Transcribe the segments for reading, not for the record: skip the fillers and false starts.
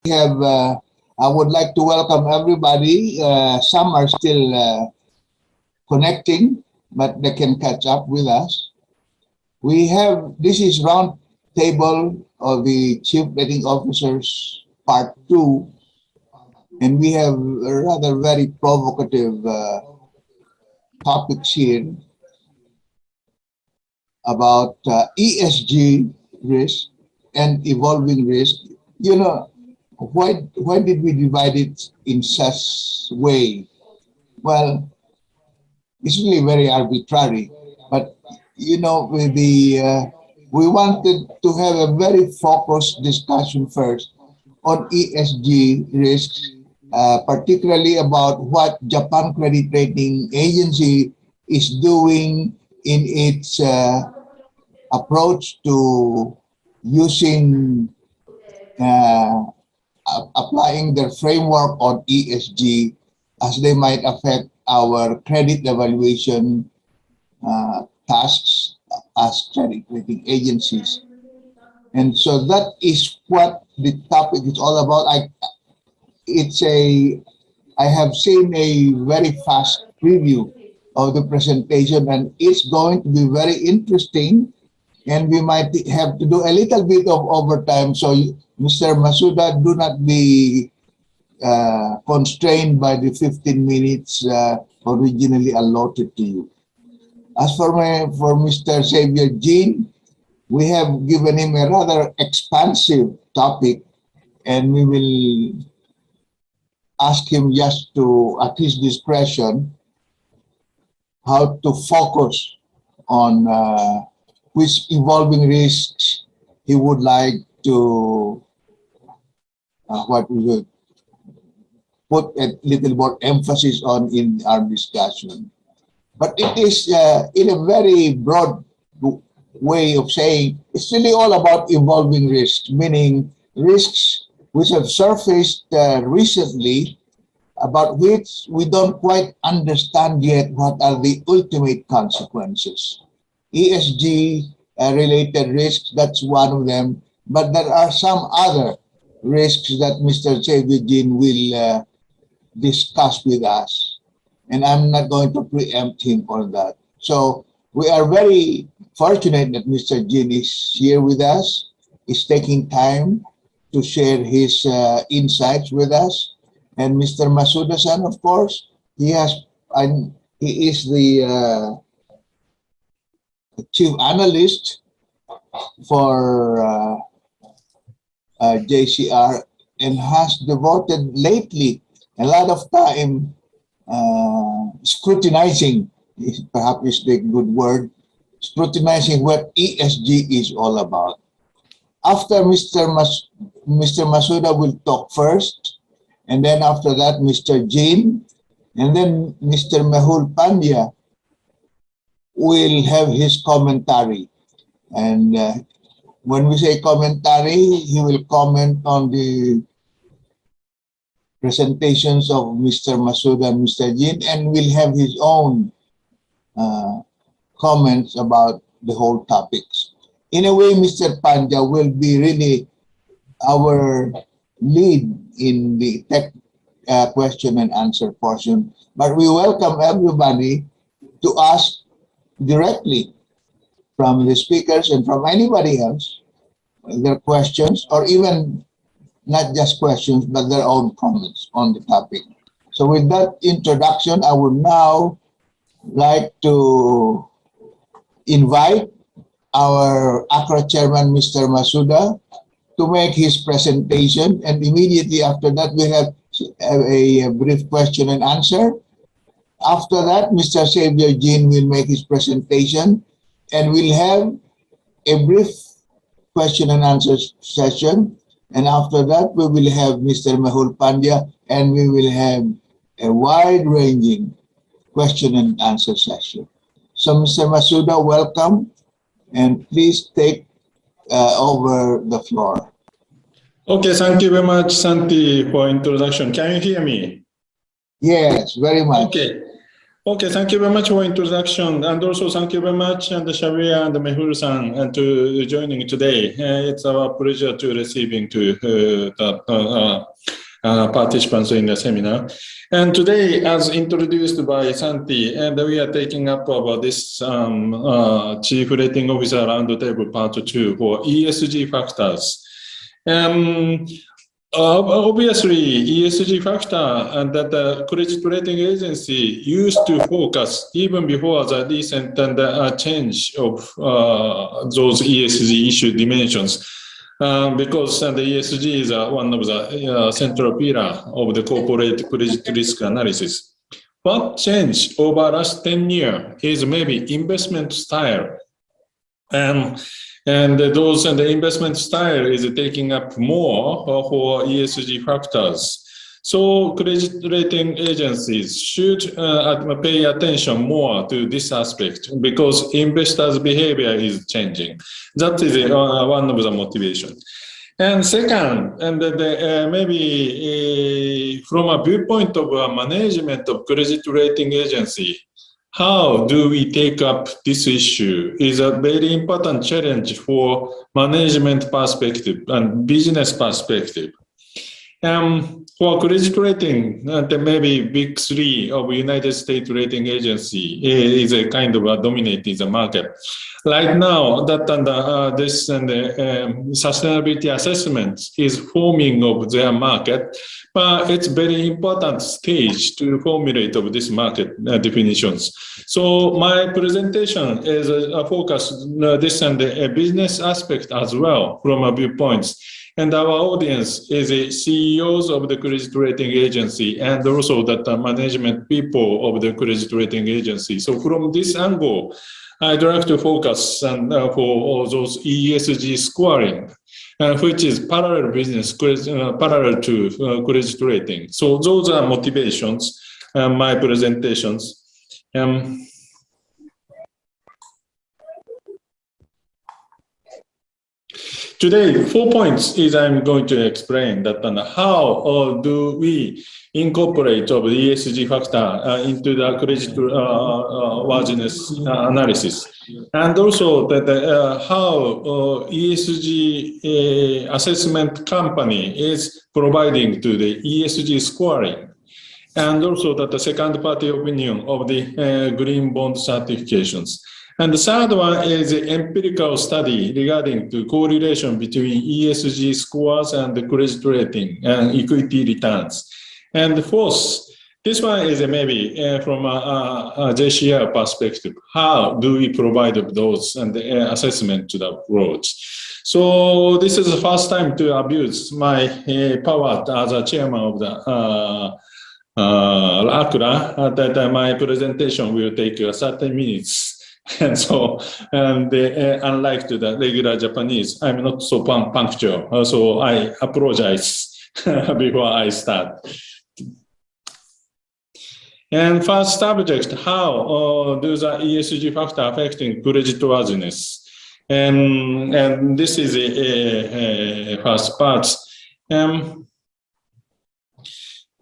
have, I would like to welcome everybody. Some are still connecting, but they can catch up with us. This is Roundtable of the Chief Rating Officers Part 2, and we have a rather very provocative topics here about ESG risk and evolving risk. You know, why did we divide it in such way? Well, it's really very arbitrary, but with we wanted to have a very focused discussion first on ESG risks, particularly about what Japan Credit Rating Agency is doing in its approach to using applying their framework on ESG as they might affect our credit evaluation tasks as credit rating agencies. And so that is what the topic is all about. I have seen a very fast preview of the presentation, and it's going to be very interesting, and we might have to do a little bit of overtime. So Mr. Masuda, do not be constrained by the 15 minutes originally allotted to you. As for Mr. Xavier Jean, we have given him a rather expansive topic, and we will ask him just to, at his discretion, how to focus on which evolving risks he would like to what we would put a little more emphasis on in our discussion. But it is in a very broad way of saying it's really all about evolving risks, meaning risks which have surfaced recently, about which we don't quite understand yet what are the ultimate consequences. ESG related risks, that's one of them, but there are some other risks that Mr. Xavier Jean will discuss with us, and I'm not going to preempt him on that. So we are very fortunate that Mr. Jean is here with us, is taking time to share his insights with us. And Mr. Masuda-san, of course, he is the chief analyst for JCR, and has devoted lately a lot of time scrutinizing, perhaps is the good word, scrutinizing what ESG is all about. After Mr. Masuda will talk first, and then after that Mr. Jean, and then Mr. Mehul Pandya will have his commentary. And when we say commentary, he will comment on the presentations of Mr. Masuda and Mr. Jean, and will have his own comments about the whole topics. In a way, Mr. Pandya will be really our lead in the tech question and answer portion. But we welcome everybody to ask directly from the speakers and from anybody else their questions, or even not just questions, but their own comments on the topic. So with that introduction, I would now like to invite our ACRAA chairman, Mr. Masuda, to make his presentation, and immediately after that we have a brief question and answer. After that, Mr. Xavier Jean will make his presentation, and we'll have a brief question and answer session. And after that, we will have Mr. Mehul Pandya, and we will have a wide-ranging question and answer session. So, Mr. Masuda, welcome, and please take over the floor. Okay, thank you very much, Santi, for introduction. Can you hear me? Yes, very much. Okay. Okay, thank you very much for introduction, and also thank you very much, and Sharia and Mehul-san, and to joining today. It's our pleasure to receiving to the participants in the seminar. And today, as introduced by Santi, and we are taking up about this Chief Rating Officer Roundtable Part 2 for ESG factors. Obviously, ESG factor and that the credit rating agency used to focus even before the recent change of those ESG issue dimensions, because the ESG is one of the central pillar of the corporate credit risk analysis. What changed over the last 10 years is maybe investment style. And those and the investment style is taking up more for ESG factors. So credit rating agencies should pay attention more to this aspect because investors' behavior is changing. That is one of the motivations. And second, and maybe from a viewpoint of management of credit rating agency, how do we take up this issue is a very important challenge for management perspective and business perspective. For credit rating, maybe big three of United States rating agency is a kind of dominating the market. Right now, that and this and sustainability assessment is forming of their market, but it's very important stage to formulate of this market definitions. So my presentation is focused this and the business aspect as well from a viewpoints. And our audience is the CEOs of the credit rating agency and also that management people of the credit rating agency. So from this angle, I'd like to focus on for those ESG scoring, which is parallel business, parallel to credit rating. So those are motivations, my presentations. Today, 4 points is I'm going to explain that how do we incorporate of the ESG factor into the credit worthiness analysis, and also that how ESG assessment company is providing to the ESG scoring, and also that the second party opinion of the green bond certifications. And the third one is the empirical study regarding the correlation between ESG scores and the credit rating and equity returns. And the fourth, this one is maybe from a JCR perspective, how do we provide those and the assessment to the roads? So this is the first time to abuse my power as a chairman of the ACRAA, that my presentation will take 30 minutes. And so, unlike to the regular Japanese, I'm not so punctual. So I apologize before I start. And first subject, how do the ESG factor affecting credit worthiness? And this is a first part.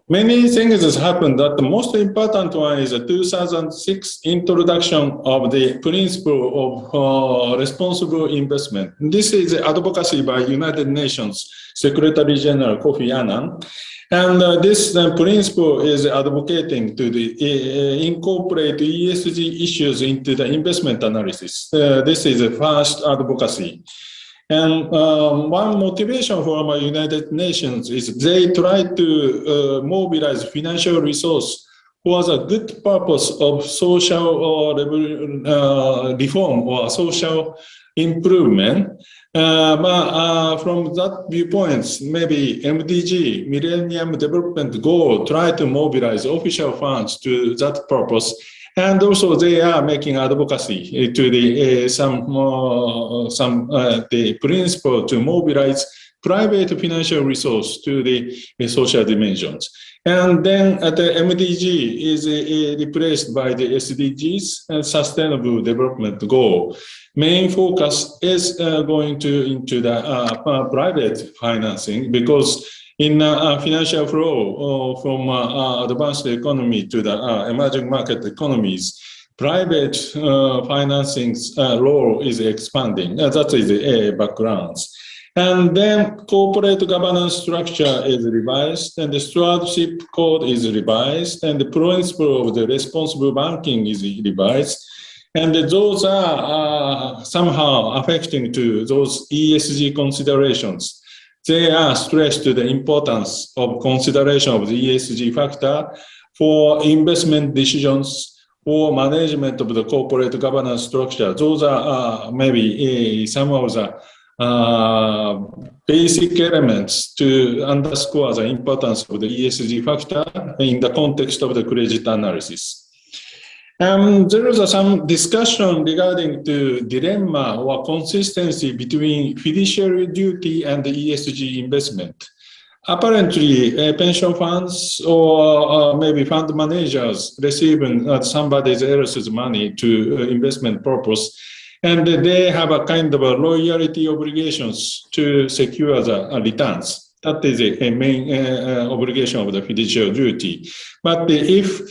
Many things has happened, that the most important one is the 2006 introduction of the principle of responsible investment. This is advocacy by United Nations Secretary General Kofi Annan. And this principle is advocating to the incorporate ESG issues into the investment analysis. This is the first advocacy. And one motivation for our United Nations is they try to mobilize financial resource for the good purpose of social reform or social improvement. But from that viewpoint, maybe MDG, Millennium Development Goal, try to mobilize official funds to that purpose. And also, they are making advocacy to the the principle to mobilize private financial resource to the social dimensions. And then the MDG is replaced by the SDGs and Sustainable Development Goal. Main focus is going into the private financing, because in financial flow from advanced economy to the emerging market economies, private financing role is expanding. That is the background. And then corporate governance structure is revised, and the stewardship code is revised, and the principle of the responsible banking is revised. And those are somehow affecting to those ESG considerations. They are stressed to the importance of consideration of the ESG factor for investment decisions or management of the corporate governance structure. Those are maybe some of the basic elements to underscore the importance of the ESG factor in the context of the credit analysis. There is some discussion regarding the dilemma or consistency between fiduciary duty and the ESG investment. Apparently, pension funds or maybe fund managers receiving somebody else's money to investment purpose, and they have a kind of a loyalty obligations to secure the returns. That is a main obligation of the fiduciary duty. But if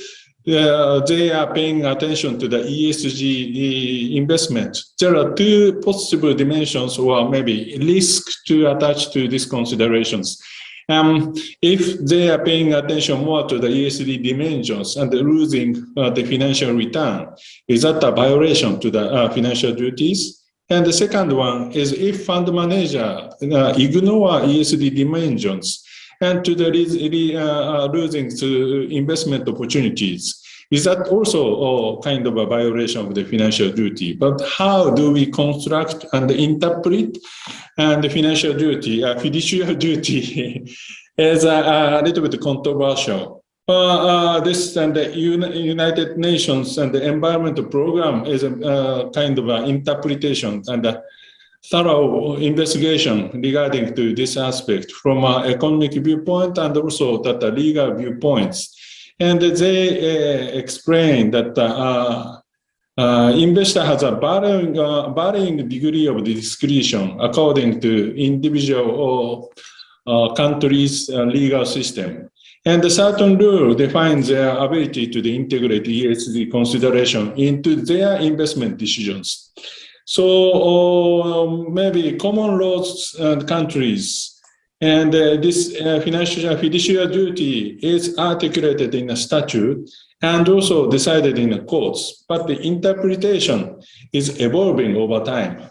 they are paying attention to the ESG investment, there are two possible dimensions or maybe risk to attach to these considerations. If they are paying attention more to the ESG dimensions and losing the financial return, is that a violation to the financial duties? And the second one is if fund manager ignore ESG dimensions and to the losing to investment opportunities, is that also kind of a violation of the financial duty? But how do we construct and interpret and the financial duty, fiduciary duty is a little bit controversial. This and the United Nations and the Environment Program is a kind of an interpretation and a thorough investigation regarding to this aspect from an economic viewpoint and also that the legal viewpoints. And they explain that investor has a varying degree of discretion according to individual countries' legal system. And a certain rule defines their ability to integrate ESG consideration into their investment decisions. So maybe common laws and countries and this financial fiduciary duty is articulated in a statute and also decided in the courts, but the interpretation is evolving over time.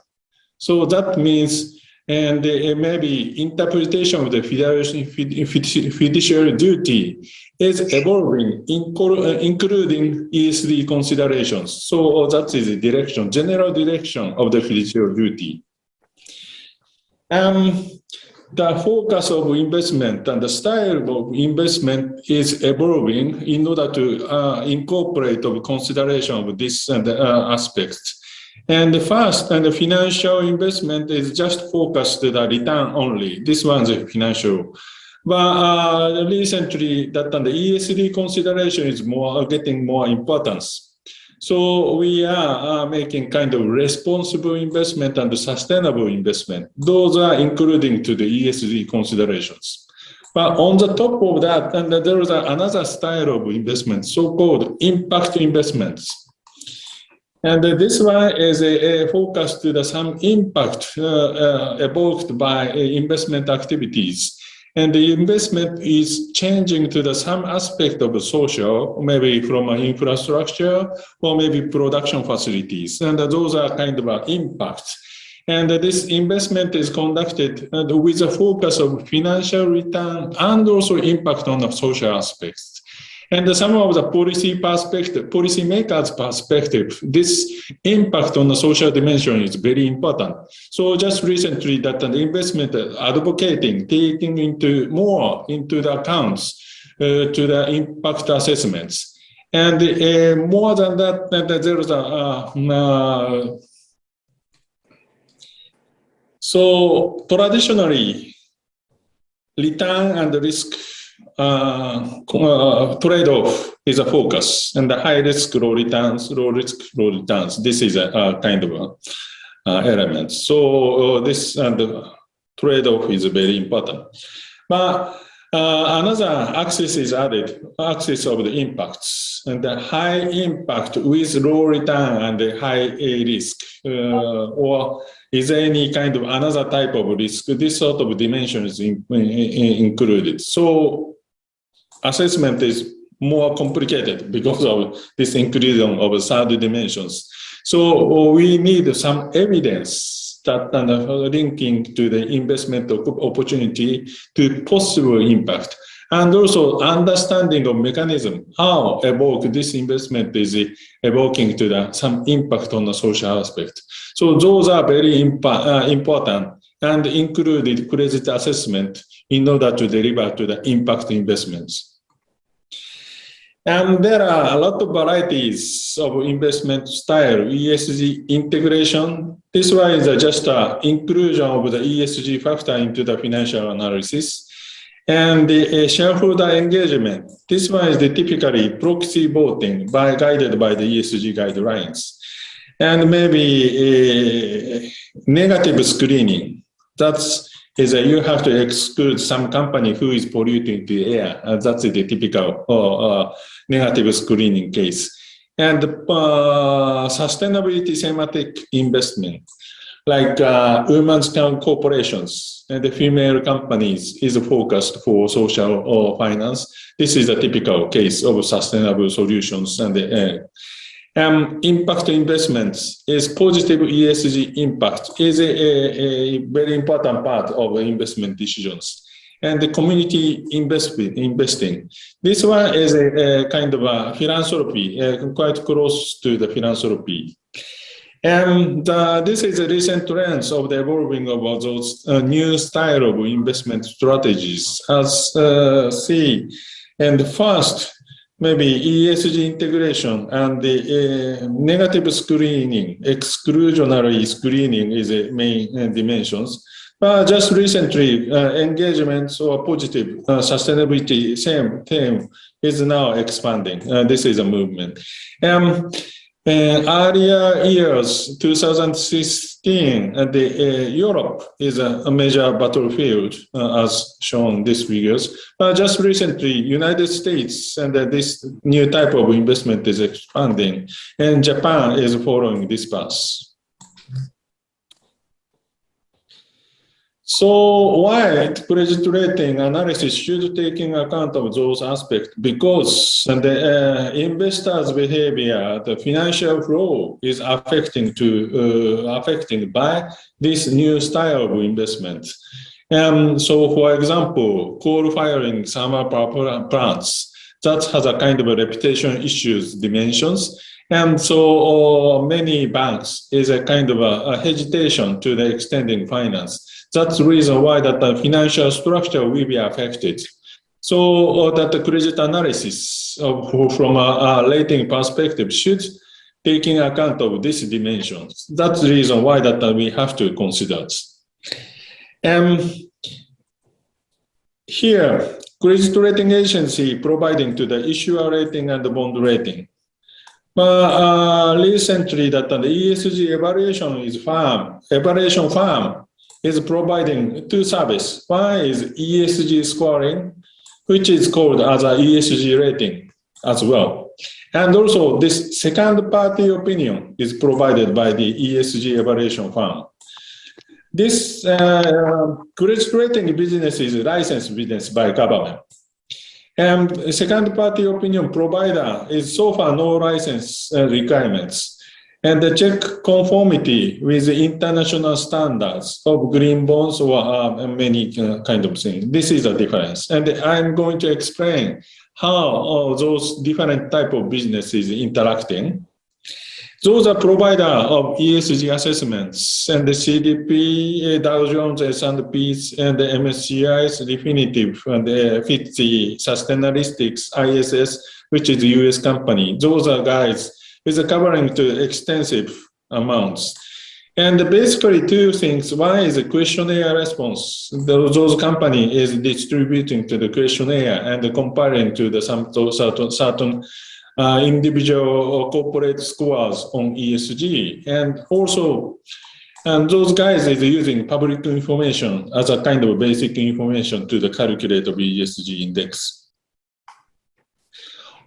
So that means, and maybe interpretation of the fiduciary duty is evolving, including ESG considerations. So that is the direction, general direction of the fiduciary duty. The focus of investment and the style of investment is evolving in order to incorporate the consideration of this and aspects. And the first, and the financial investment is just focused to the return only. This one's financial. But recently, that the ESG consideration is getting more importance. So we are making kind of responsible investment and sustainable investment. Those are including to the ESG considerations. But on the top of that, and there is another style of investment, so-called impact investments. And this one is a focus to some impact evoked by investment activities. And the investment is changing to some aspect of the social, maybe from infrastructure or maybe production facilities. And those are kind of impacts. And this investment is conducted with a focus of financial return and also impact on the social aspects. And some of the policymakers' perspective, this impact on the social dimension is very important. So just recently that the investment advocating, taking more into the accounts to the impact assessments. And more than that, there is so traditionally, return and risk trade-off is a focus, and the high risk, low returns, low risk, low returns. This is a kind of element. So this and the trade-off is very important. But another axis is added, axis of the impacts, and the high impact with low return and the high risk, or is there any kind of another type of risk? This sort of dimension is included. So assessment is more complicated because of this inclusion of third dimensions. So we need some evidence that linking to the investment opportunity to possible impact, and also understanding of mechanism, how evoke this investment is evoking to some impact on the social aspect. So those are very important and included credit assessment in order to deliver to the impact investments. And there are a lot of varieties of investment style, ESG integration. This one is just an inclusion of the ESG factor into the financial analysis. And the shareholder engagement. This one is the typically proxy voting guided by the ESG guidelines. And maybe negative screening. That's you have to exclude some company who is polluting the air. That's the typical negative screening case. And sustainability thematic investment, like women's corporations and the female companies is focused for social or finance. This is a typical case of sustainable solutions. And impact investments is positive ESG impact is a very important part of investment decisions. And the community investing. This one is a kind of a philanthropy, quite close to the philanthropy. And this is a recent trends of the evolving of those new style of investment strategies as see. And first, maybe ESG integration and the negative screening, exclusionary screening is the main dimensions. Just recently, engagements or positive sustainability same theme is now expanding. This is a movement. Earlier years, 2016, Europe is a major battlefield, as shown in these figures. Just recently, United States and this new type of investment is expanding, and Japan is following this path. So why credit rating analysis should take into account of those aspects? Because the investors' behavior, the financial flow is affected by this new style of investment. So for example, coal-firing thermal power plants, that has a kind of a reputation issues dimensions. And so many banks is a kind of a hesitation to the extending finance. That's the reason why that the financial structure will be affected. So that the credit analysis from a rating perspective should take into account of these dimensions. That's the reason why that we have to consider it. Here, credit rating agency providing to the issuer rating and the bond rating. Recently, that the ESG evaluation firm is providing two services. One is ESG scoring, which is called as a ESG rating as well. And also this second party opinion is provided by the ESG evaluation firm. This credit rating business is a licensed business by government. And second party opinion provider is so far no license requirements. And the check conformity with the international standards of green bonds or many kind of things. This is a difference. And I'm going to explain how those different type of businesses interacting. Those are provider of ESG assessments, and the CDP, Dow Jones, S&Ps, and the MSCI's definitive and the FTSE Sustainalytics, ISS, which is a US company. Those are guys with covering to extensive amounts. And basically two things. One is a questionnaire response. Those company is distributing to the questionnaire and comparing to the certain individual or corporate scores on ESG. And also And those guys is using public information as a kind of basic information to the calculate of ESG index.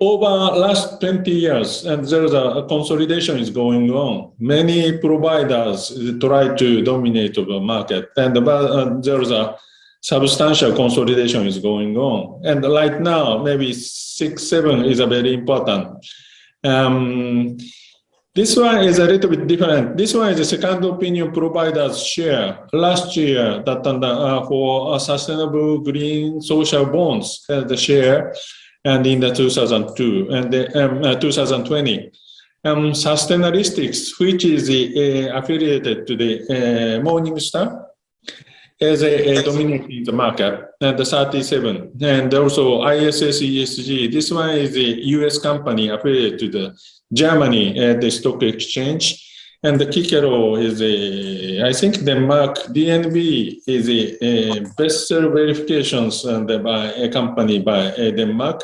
Over last 20 years, and there's a consolidation is going on. Many providers try to dominate the market, and there's a substantial consolidation is going on. And right now, maybe 6, 7 is a very important. This one is a little bit different. This one is a second opinion providers share. Last year, that for sustainable green social bonds, the share, and in the 2002 and the 2020. Sustainalytics, which is affiliated to the Morningstar, as a dominating the market, and the 37. And also ISS ESG, this one is a US company affiliated to the Germany the stock exchange. And the Kikero is I think Denmark, DNB is a best verifications and by a company by Denmark.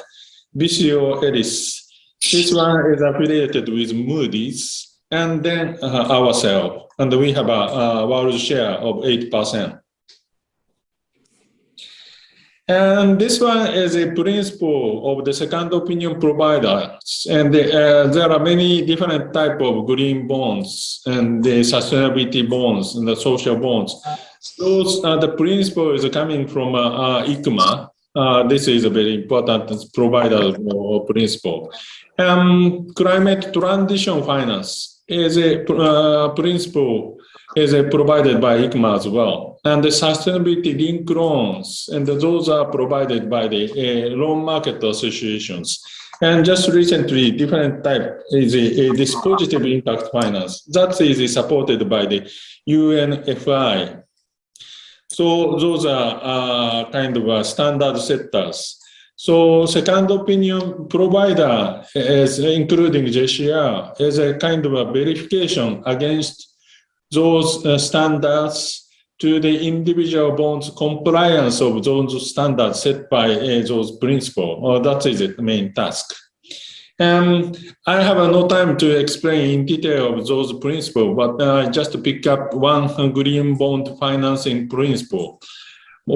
BCO Ellis, this one is affiliated with Moody's, and then ourselves, and we have a world share of 8%. And this one is a principle of the second opinion providers. And there are many different types of green bonds and the sustainability bonds and the social bonds. Those the principle is coming from ICMA. This is a very important provider principle. Climate transition finance is a principle is provided by ICMA as well. And the sustainability linked loans, and those are provided by the loan market associations. And just recently, different type is this positive impact finance. That is supported by the UNFI. So those are kind of standard setters. So second opinion provider, is including JCR, is a kind of a verification against those standards to the individual bonds compliance of those standards set by those principles. That is the main task. I have no time to explain in detail of those principles, but just pick up one green bond financing principle.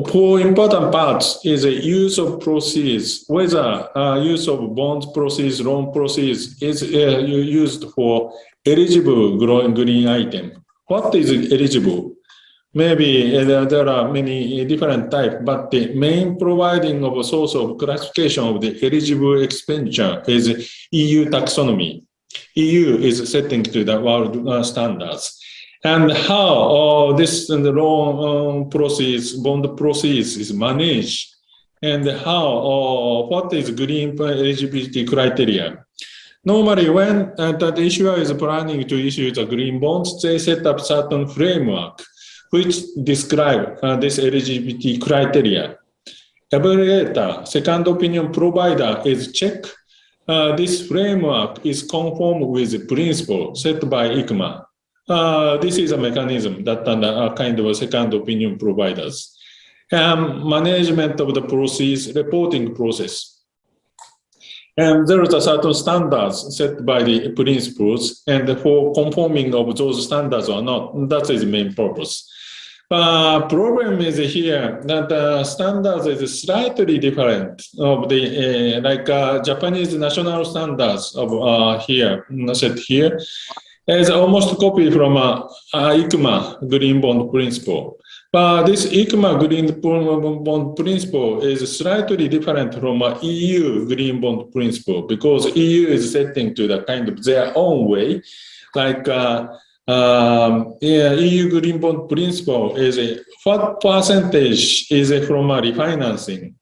For important parts is the use of proceeds, whether use of bonds proceeds, loan proceeds is used for eligible green item. What is eligible? Maybe there are many different types, but the main providing of a source of classification of the eligible expenditure is EU taxonomy. EU is setting to the world standards. And how this and the loan proceeds, bond proceeds is managed, and how what is green eligibility criteria. Normally, when the issuer is planning to issue the green bonds, they set up certain framework which describe this eligibility criteria. Evaluator, second opinion provider is check this framework is conform with the principle set by ICMA. This is a mechanism that are kind of a second opinion providers. Management of the proceeds reporting process. And there are certain standards set by the principles, and for conforming of those standards or not, that is the main purpose. Problem is here that the standards is slightly different of the like Japanese national standards of here set here is almost copy from ICMA green bond principle. But this ICMA green bond principle is slightly different from EU green bond principle because EU is setting to the kind of their own way. Like EU green bond principle is what percentage is from refinancing.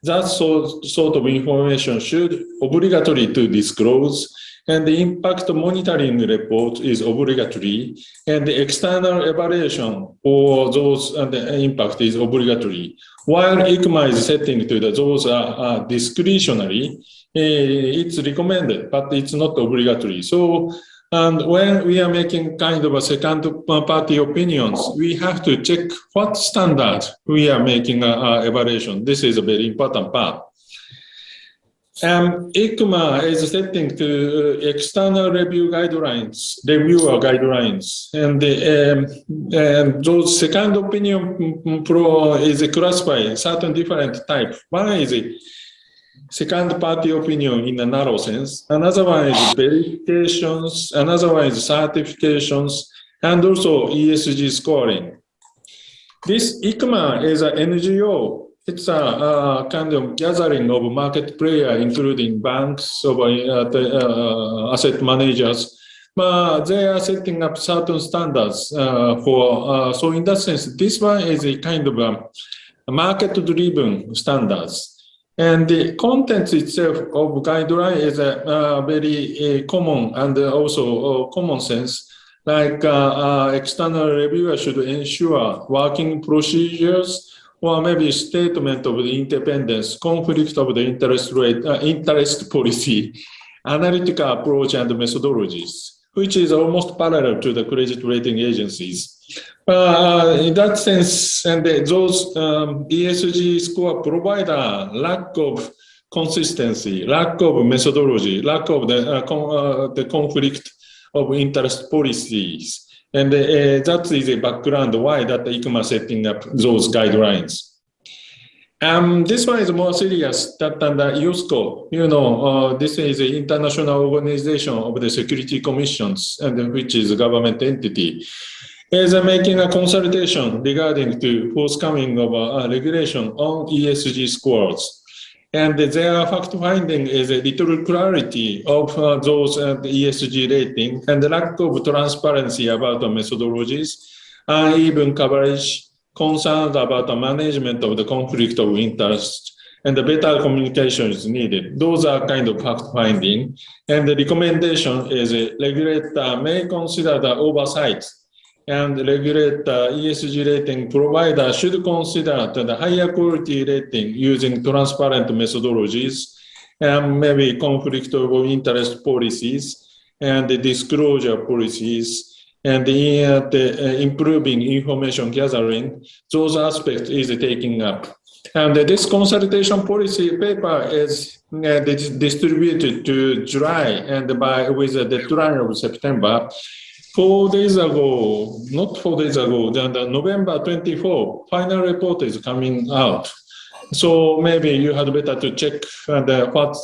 That sort of information should obligatory to disclose. And the impact monitoring report is obligatory, and the external evaluation for those and the impact is obligatory. While ICMA is setting to those are discretionary, it's recommended, but it's not obligatory. So, and when we are making kind of a second party opinions, we have to check what standard we are making evaluation. This is a very important part. ICMA is setting to external reviewer guidelines, and those second opinion pro is classified certain different type. One is second party opinion in a narrow sense, another one is verifications, another one is certifications, and also ESG scoring. This ICMA is an NGO. It's a kind of gathering of market players, including banks, asset managers. But they are setting up certain standards so in that sense, this one is a kind of a market-driven standards. And the content itself of guideline is very common and also common sense. Like external reviewer should ensure working procedures or maybe statement of the independence, conflict of the interest policy, analytical approach and methodologies, which is almost parallel to the credit rating agencies. In that sense, and those ESG score provide a lack of consistency, lack of methodology, lack of the conflict of interest policies. And that is a background why that ICMA setting up those guidelines. This one is more serious than the IOSCO. This is the international organization of the security commissions, and which is a government entity, is making a consultation regarding to forthcoming of a regulation on ESG scores. And their fact finding is a little clarity of those ESG rating and the lack of transparency about the methodologies, uneven coverage, concerns about the management of the conflict of interest, and the better communication is needed. Those are kind of fact finding. And the recommendation is a regulator may consider the oversight, and regulate ESG rating provider should consider the higher quality rating using transparent methodologies, and maybe conflict of interest policies and the disclosure policies, and the improving information gathering. Those aspects is taking up. And this consultation policy paper is distributed to July and with the deadline of September. 4 days ago, not 4 days ago, then the November 24, final report is coming out. So maybe you had better to check what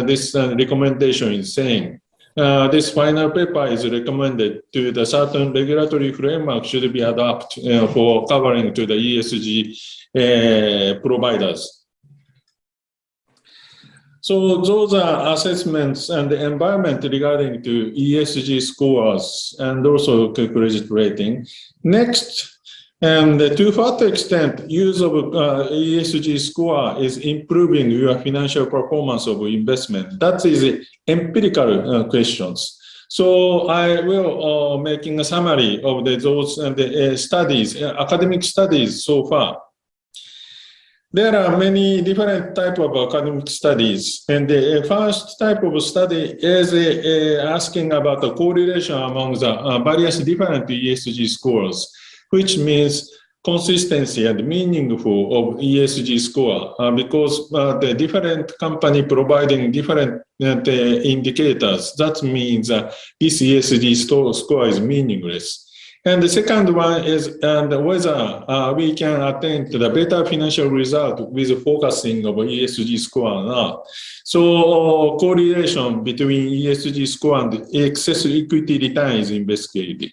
this recommendation is saying. This final paper is recommended to the certain regulatory framework should be adopted for covering to the ESG providers. So those are assessments and the environment regarding to ESG scores and also credit rating. Next, and to what extent use of ESG score is improving your financial performance of investment? That is empirical questions. So I will making a summary of those studies, academic studies so far. There are many different types of academic studies, and the first type of study is asking about the correlation among the various different ESG scores, which means consistency and meaningful of ESG score, because the different company providing different indicators. That means this ESG score is meaningless. And the second one is whether we can attain to the better financial result with focusing of ESG score or not. So correlation between ESG score and excess equity return is investigated.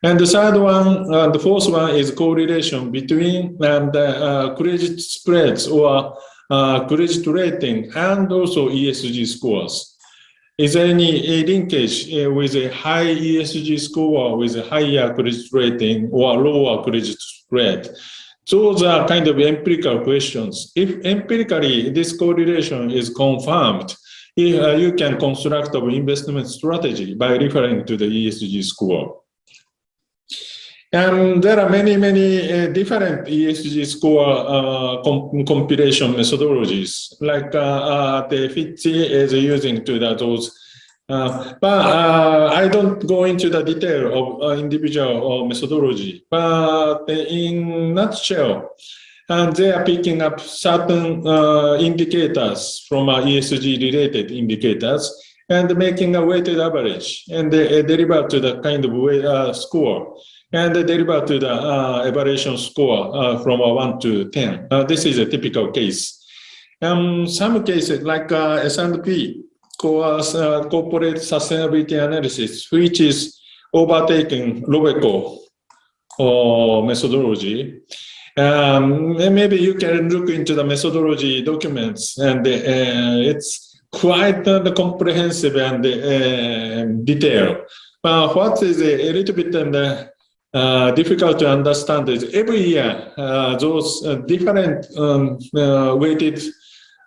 And the third one, the fourth one is correlation between credit spreads or credit rating and also ESG scores. Is there any linkage with a high ESG score with a higher credit rating or lower credit spread? Those are kind of empirical questions. If empirically this correlation is confirmed, you can construct an investment strategy by referring to the ESG score. And there are many different ESG score compilation methodologies, like the FITCI is using to those. But I don't go into the detail of individual methodology. But in nutshell, and they are picking up certain indicators from ESG-related indicators and making a weighted average, and they deliver to the kind of score, and they deliver to the evaluation score from a 1 to 10. This is a typical case. Some cases like S&P corporate sustainability analysis, which is overtaking Robeco methodology. Maybe you can look into the methodology documents, and it's quite comprehensive and detailed. What is a little bit difficult to understand is every year those different weighted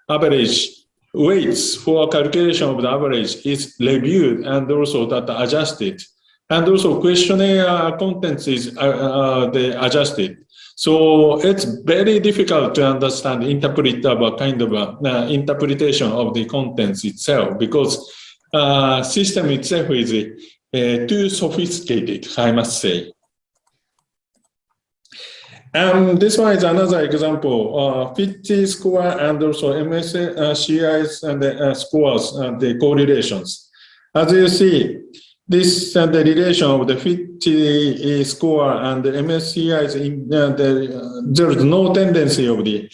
average weights for calculation of the average is reviewed and also that adjusted, and also questionnaire contents is they adjusted. So it's very difficult to understand, interpret a kind of interpretation of the contents itself, because system itself is too sophisticated, I must say. This one is another example, Fitch score and also MSCI's and the scores and the correlations. As you see, this the relation of the Fitch score and the MSCI's, there is no tendency of the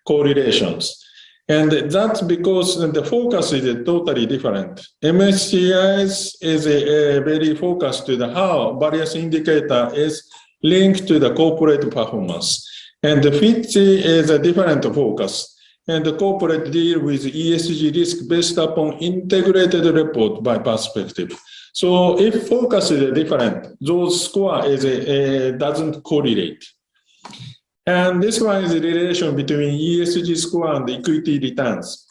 correlations. And that's because the focus is totally different. MSCI's is very focused to the how various indicator is linked to the corporate performance. And the Fitch is a different focus. And the corporate deal with ESG risk based upon integrated report by perspective. So if focus is different, those score is doesn't correlate. And this one is the relation between ESG score and equity returns.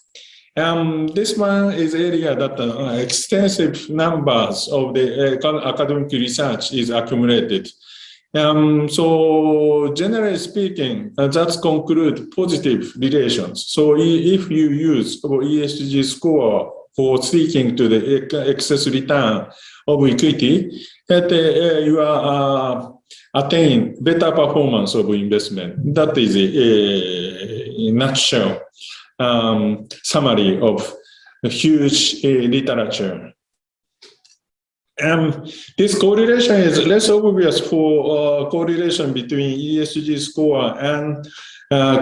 This one is area that extensive numbers of the academic research is accumulated. So generally speaking, that conclude positive relations. So if you use ESG score for seeking to the excess return of equity, that you are attain better performance of investment. That is a nutshell summary of a huge literature. This correlation is less obvious for correlation between ESG score and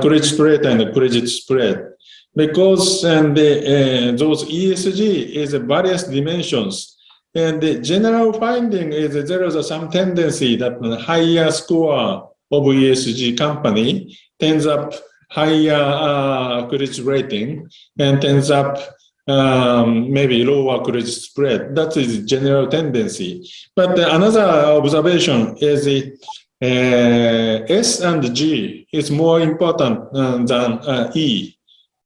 credit rate and credit spread, because those ESG is various dimensions. And the general finding is that there is some tendency that the higher score of ESG company tends up higher credit rating and tends up maybe lower credit spread. That is general tendency. But another observation is the S and G is more important than E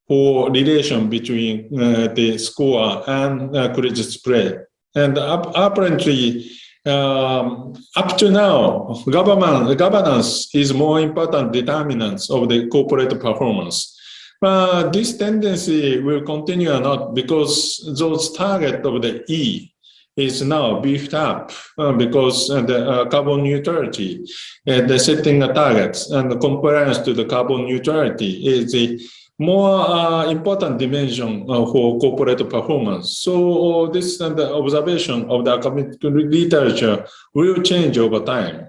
for relation between the score and credit spread. And apparently, up to now, governance is more important determinants of the corporate performance. But this tendency will continue or not, because those target of the E is now beefed up because the carbon neutrality, the setting the targets and the compliance to the carbon neutrality is the more important dimension for corporate performance. So this and the observation of the academic literature will change over time.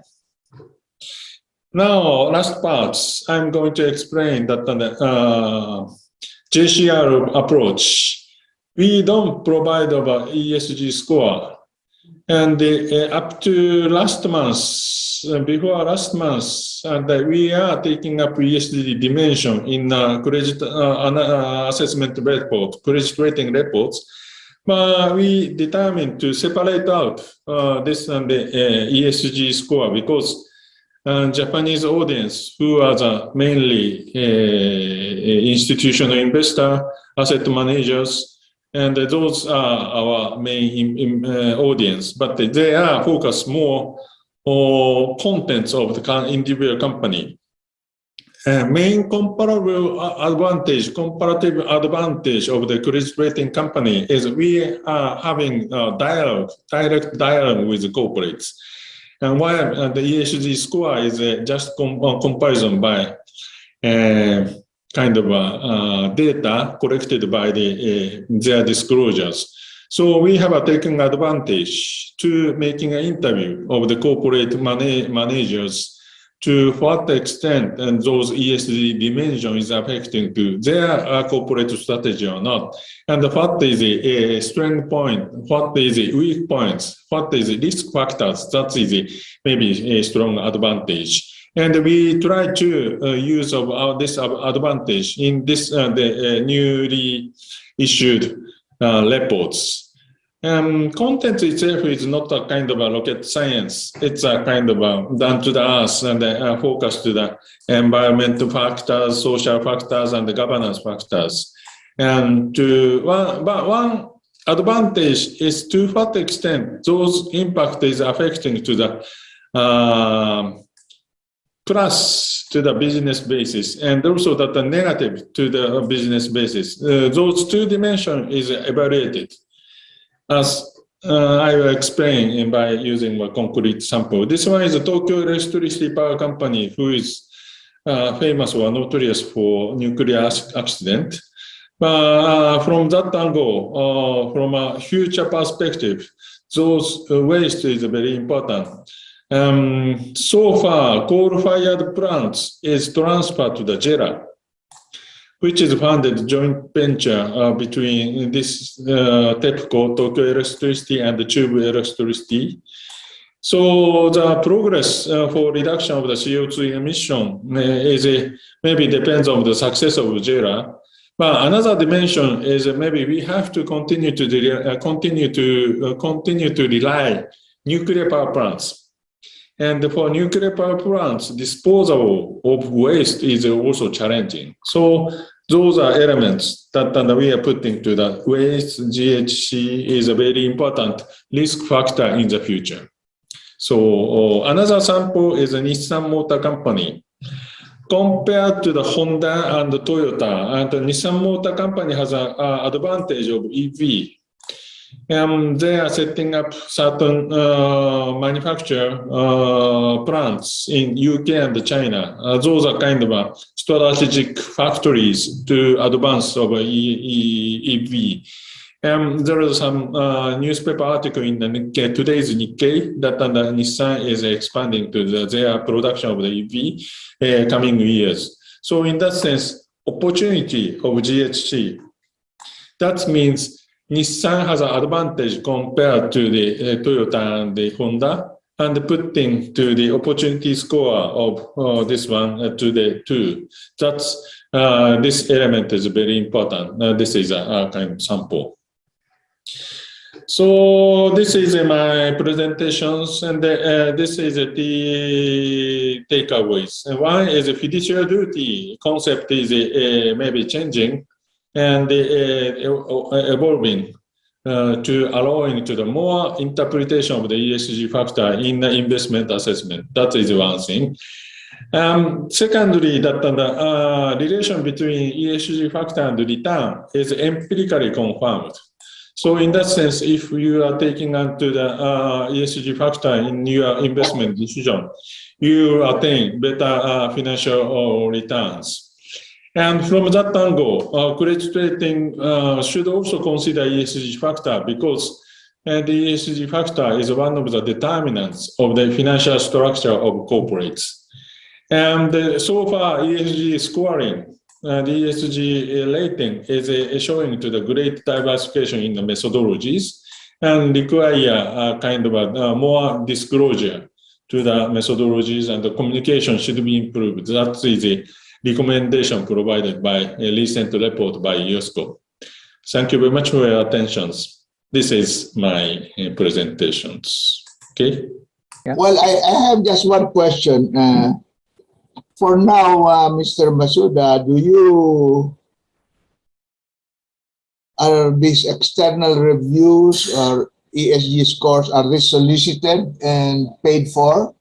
Now, last parts, I'm going to explain that the JCR approach, we don't provide our ESG score. And up to last month, before last month, we are taking up ESG dimension in credit assessment report, credit rating reports. But we determined to separate out this and the ESG score, because Japanese audience, who are the mainly institutional investor, asset managers, and those are our main audience, but they are focused more on contents of the individual company. Main comparative advantage of the credit rating company is we are having direct dialogue with the corporates. And while the ESG score is just comparison by kind of data collected by their disclosures. So we have taken advantage to making an interview of the corporate managers to what extent and those ESG dimension is affecting to their corporate strategy or not, and what is a strength point, what is a weak points, what is the risk factors. That is maybe a strong advantage. And we try to use of this advantage in this the newly issued reports. Content itself is not a kind of a rocket science. It's a kind of a down to the earth and focus to the environmental factors, social factors, and the governance factors. And one advantage is to what extent those impact is affecting to the plus to the business basis, and also that the negative to the business basis. Those two dimensions is evaluated. As I will explain by using a concrete sample. This one is a Tokyo Electricity Power Company, who is famous or notorious for nuclear accident. From that angle, from a future perspective, those waste is very important. So far, coal-fired plants is transferred to the JERA, which is funded joint venture between this TEPCO, Tokyo Electricity, and the Tube Electricity. So the progress for reduction of the CO2 emission is maybe depends on the success of JERA. But another dimension is maybe we have to continue to rely nuclear power plants. And for nuclear power plants, disposal of waste is also challenging. So those are elements that we are putting to the waste. GHG is a very important risk factor in the future. So another sample is a Nissan Motor Company. Compared to the Honda and the Toyota, and the Nissan Motor Company has an advantage of EV. They are setting up certain manufacture plants in UK and China. Those are kind of strategic factories to advance of EV. There is some newspaper article in the Nikkei, today's Nikkei, that Nissan is expanding to their production of the EV coming years. So in that sense, opportunity of GHG, that means Nissan has an advantage compared to the Toyota and the Honda, and putting to the opportunity score of this one to the 2. That's this element is very important. This is a kind of sample. So this is my presentations, and this is the takeaways. And one is a fiduciary duty concept is maybe changing and evolving to allowing to the more interpretation of the ESG factor in the investment assessment. That is one thing. Secondly, that the relation between ESG factor and return is empirically confirmed. So in that sense, if you are taking onto the ESG factor in your investment decision, you attain better financial returns. And from that angle, credit rating should also consider ESG factor, because the ESG factor is one of the determinants of the financial structure of corporates. And so far, ESG scoring, the ESG rating is showing to the great diversification in the methodologies and require a kind of a more disclosure to the methodologies, and the communication should be improved. That is a recommendation provided by a recent report by UNESCO. Thank you very much for your attention. This is my presentations. Okay. Yeah. Well, I have just one question. For now, Mr. Masuda, are these external reviews or ESG scores, are they solicited and paid for?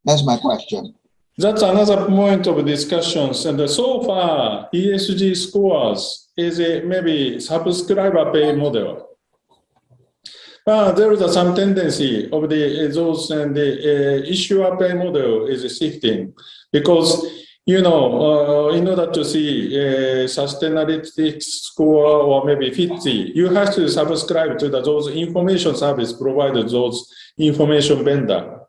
That's my question. That's another point of discussions. And so far, ESG scores is a maybe subscriber pay model. There is some tendency of those and the issuer pay model is shifting because, in order to see sustainability score or maybe 50, you have to subscribe to those information service provided those information vendor.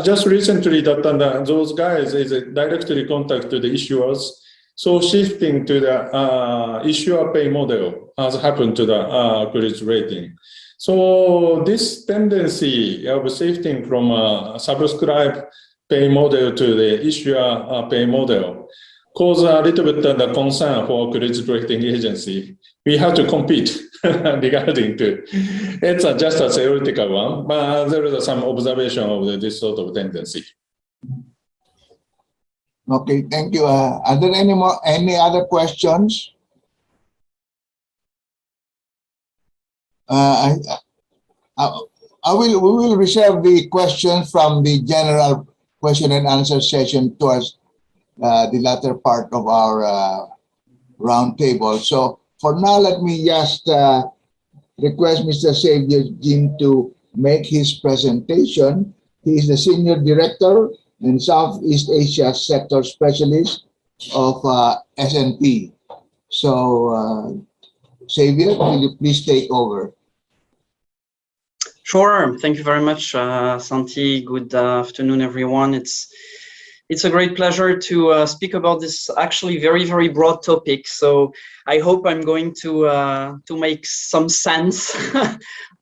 Just recently, those guys is directly contact to the issuers. So shifting to the issuer pay model has happened to the credit rating. So this tendency of shifting from subscribe pay model to the issuer pay model cause a little bit of the concern for credit rating agency. We have to compete regarding to. It's just a theoretical one, but there is some observation of this sort of tendency. Okay, thank you. Are there any other questions? We will reserve the questions from the general question and answer session towards the latter part of our roundtable. So for now, let me just request Mr. Xavier Jin to make his presentation. He is the Senior Director and Southeast Asia Sector Specialist of S&P. So, Xavier, will you please take over? Sure. Thank you very much, Santi. Good afternoon, everyone. It's a great pleasure to speak about this actually very, very broad topic. So I hope I'm going to make some sense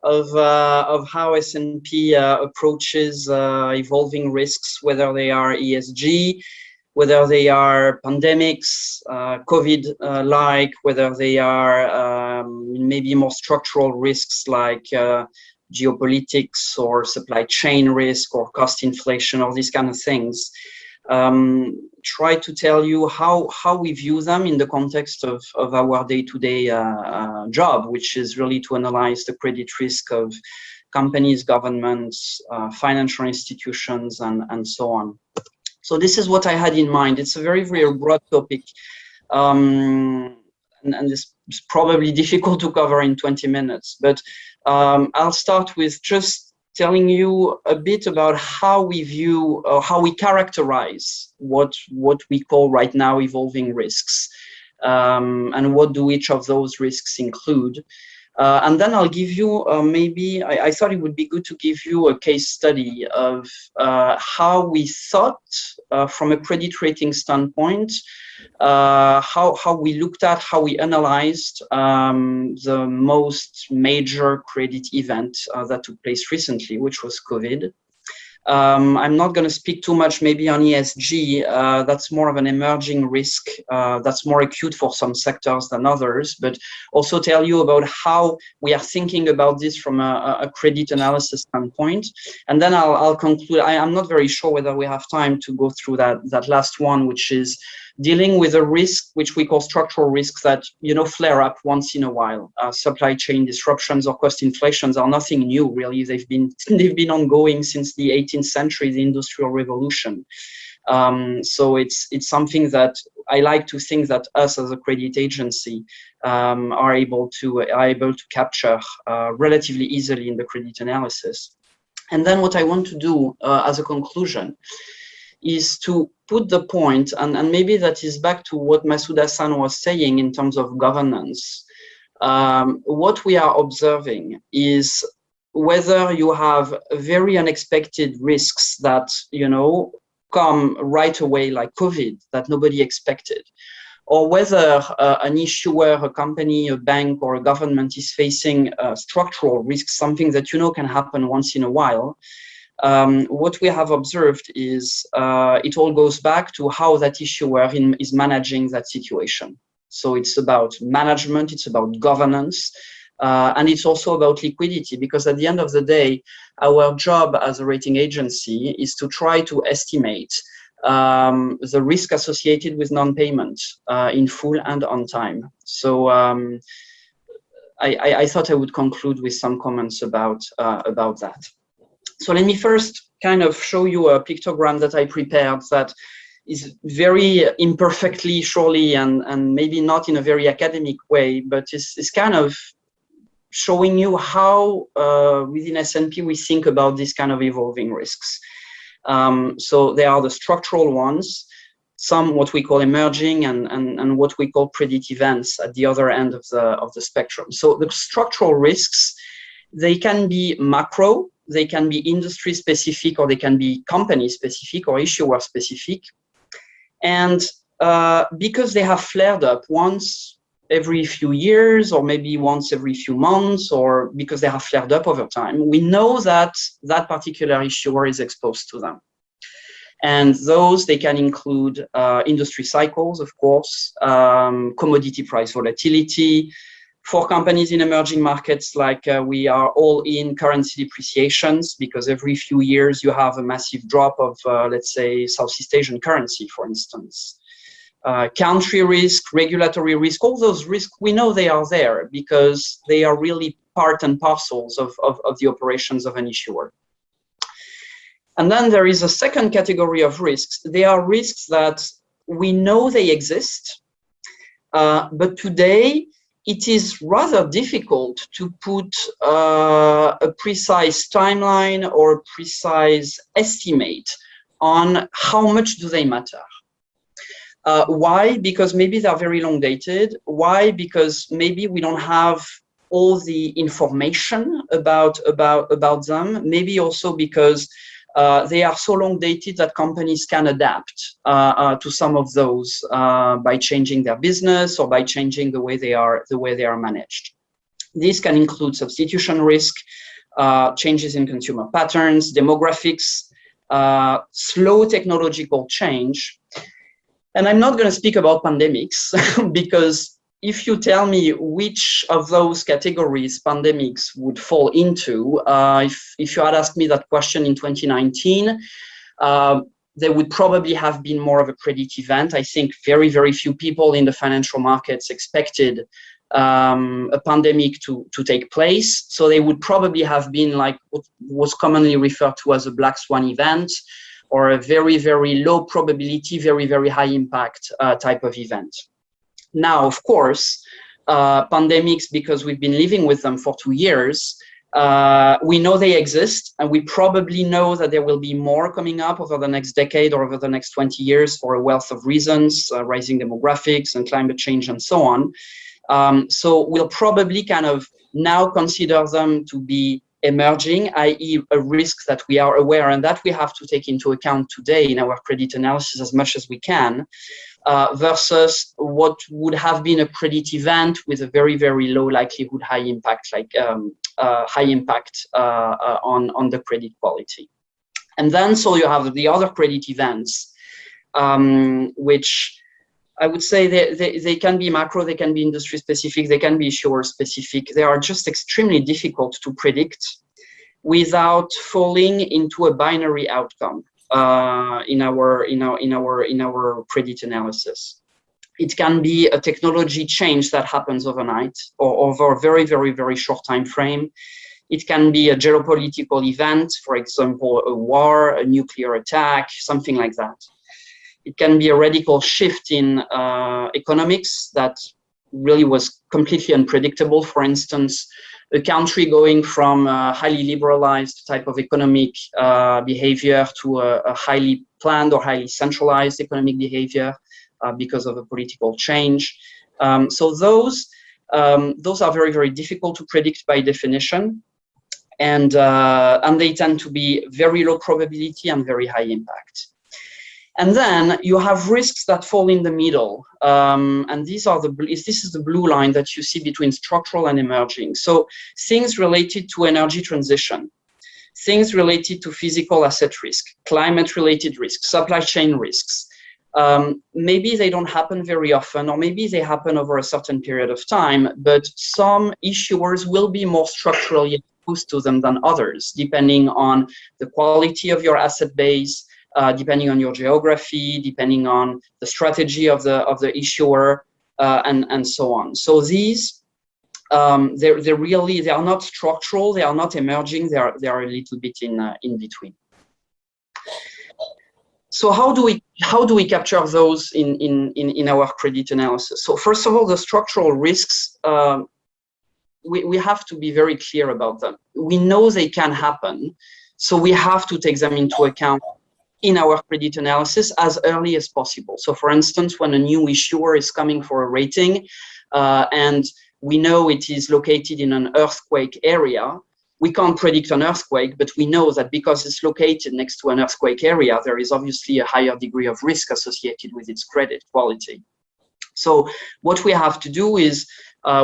of how S&P approaches evolving risks, whether they are ESG, whether they are pandemics, COVID-like, whether they are maybe more structural risks like geopolitics or supply chain risk or cost inflation or these kind of things. Try to tell you how we view them in the context of our day-to-day job, which is really to analyze the credit risk of companies, governments, financial institutions, and so on. So this is what I had in mind. It's a very, very broad topic, and it's probably difficult to cover in 20 minutes, but I'll start with just telling you a bit about how we view or how we characterize what we call right now evolving risks, and what do each of those risks include. And then I'll give you maybe, I thought it would be good to give you a case study of how we thought from a credit rating standpoint, how we looked at, how we analyzed the most major credit event that took place recently, which was COVID. I'm not going to speak too much maybe on ESG. That's more of an emerging risk that's more acute for some sectors than others, but also tell you about how we are thinking about this from a credit analysis standpoint. And then I'll conclude. I'm not very sure whether we have time to go through that last one, which is dealing with a risk which we call structural risks that flare up once in a while. Supply chain disruptions or cost inflations are nothing new, really. They've been ongoing since the 18th century, the Industrial Revolution. So it's something that I like to think that us as a credit agency are able to capture relatively easily in the credit analysis. And then what I want to do as a conclusion is to put the point, and maybe that is back to what Masuda-san was saying in terms of governance. What we are observing is whether you have very unexpected risks that, come right away like COVID that nobody expected, or whether an issuer, a company, a bank, or a government is facing structural risks, something that can happen once in a while. What we have observed is it all goes back to how that issuer is managing that situation. So it's about management, it's about governance, and it's also about liquidity, because at the end of the day, our job as a rating agency is to try to estimate the risk associated with non-payment in full and on time. So I thought I would conclude with some comments about that. So let me first kind of show you a pictogram that I prepared that is very imperfectly, surely, and maybe not in a very academic way, but is kind of showing you how within S&P we think about this kind of evolving risks. So there are the structural ones, some what we call emerging, and what we call predict events at the other end of the spectrum. So the structural risks, they can be macro, they can be industry specific, or they can be company specific or issuer specific. And because they have flared up once every few years, or maybe once every few months, or because they have flared up over time, we know that that particular issuer is exposed to them. And those, they can include industry cycles, of course, commodity price volatility. For companies in emerging markets, like we are all in currency depreciations, because every few years you have a massive drop of, let's say, Southeast Asian currency, for instance. Country risk, regulatory risk, all those risks, we know they are there because they are really part and parcels of the operations of an issuer. And then there is a second category of risks. They are risks that we know they exist, but today it is rather difficult to put a precise timeline or a precise estimate on how much do they matter. Why? Because maybe they're very long dated. Why? Because maybe we don't have all the information about them. Maybe also because they are so long dated that companies can adapt to some of those by changing their business or by changing the way they are managed. This can include substitution risk, changes in consumer patterns, demographics, slow technological change. And I'm not going to speak about pandemics because if you tell me which of those categories pandemics would fall into, if you had asked me that question in 2019, there would probably have been more of a credit event. I think very, very few people in the financial markets expected a pandemic to take place. So they would probably have been like what was commonly referred to as a black swan event, or a very, very low probability, very, very high impact type of event. Now, of course, pandemics, because we've been living with them for 2 years, we know they exist, and we probably know that there will be more coming up over the next decade or over the next 20 years for a wealth of reasons, rising demographics and climate change and so on. So we'll probably kind of now consider them to be emerging, i.e. a risk that we are aware and that we have to take into account today in our credit analysis as much as we can, versus what would have been a credit event with a very, very low likelihood, high impact, like high impact on the credit quality. And then so you have the other credit events, which I would say they can be macro, they can be industry specific, they can be issuer specific. They are just extremely difficult to predict without falling into a binary outcome in our credit analysis. It can be a technology change that happens overnight or over a very, very, very short time frame. It can be a geopolitical event, for example, a war, a nuclear attack, something like that. It can be a radical shift in economics that really was completely unpredictable. For instance, a country going from a highly liberalized type of economic behavior to a highly planned or highly centralized economic behavior because of a political change. So those are very, very difficult to predict by definition. And they tend to be very low probability and very high impact. And then you have risks that fall in the middle, and this is the blue line that you see between structural and emerging. So things related to energy transition, things related to physical asset risk, climate-related risks, supply chain risks. Maybe they don't happen very often, or maybe they happen over a certain period of time, but some issuers will be more structurally exposed to them than others, depending on the quality of your asset base, depending on your geography, depending on the strategy of the issuer, and so on. So these, they are not structural, they are not emerging, they are a little bit in between. So how do we capture those in our credit analysis? So first of all, the structural risks, we have to be very clear about them. We know they can happen, so we have to take them into account in our credit analysis as early as possible. So for instance, when a new issuer is coming for a rating and we know it is located in an earthquake area, we can't predict an earthquake, but we know that because it's located next to an earthquake area, there is obviously a higher degree of risk associated with its credit quality. So what we have to do is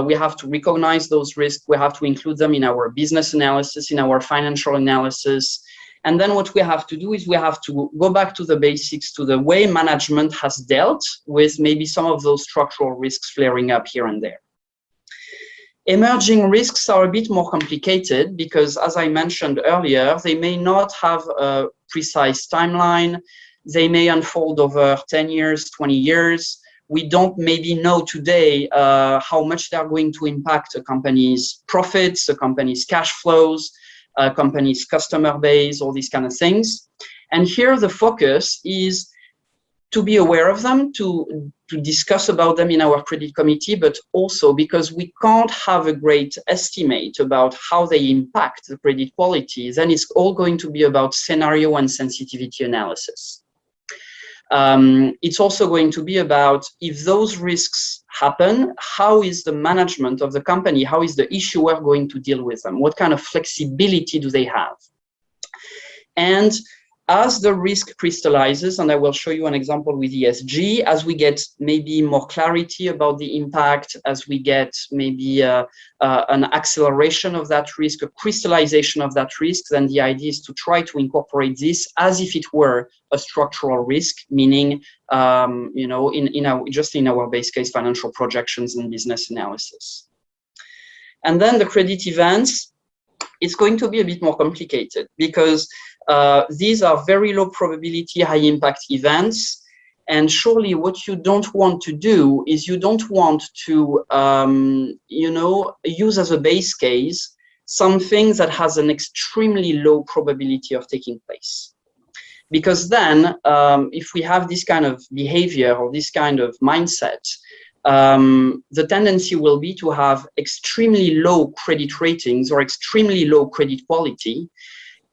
we have to recognize those risks. We have to include them in our business analysis, in our financial analysis. And then what we have to do is we have to go back to the basics, to the way management has dealt with maybe some of those structural risks flaring up here and there. Emerging risks are a bit more complicated because, as I mentioned earlier, they may not have a precise timeline. They may unfold over 10 years, 20 years. We don't maybe know today how much they're going to impact a company's profits, a company's cash flows, a company's customer base, all these kind of things. And here the focus is to be aware of them, to discuss about them in our credit committee, but also because we can't have a great estimate about how they impact the credit quality, then it's all going to be about scenario and sensitivity analysis. It's also going to be about, if those risks happen, how is the management of the company, how is the issuer going to deal with them? What kind of flexibility do they have? And as the risk crystallizes, and I will show you an example with ESG, as we get maybe more clarity about the impact, as we get maybe an acceleration of that risk, a crystallization of that risk, then the idea is to try to incorporate this as if it were a structural risk, meaning you know, in our base case financial projections and business analysis. And then the credit events, it's going to be a bit more complicated because these are very low probability, high impact events. And surely what you don't want to do is you don't want to, you know, use as a base case something that has an extremely low probability of taking place. Because then if we have this kind of behavior or this kind of mindset, the tendency will be to have extremely low credit ratings or extremely low credit quality,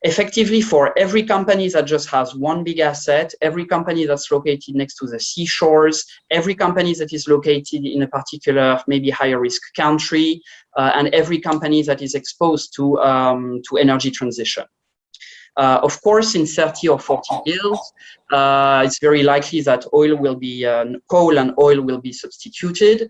effectively for every company that just has one big asset, every company that's located next to the seashores, every company that is located in a particular maybe higher risk country, and every company that is exposed to energy transition. Of course, in 30 or 40 years, it's very likely that oil will be, coal and oil will be substituted.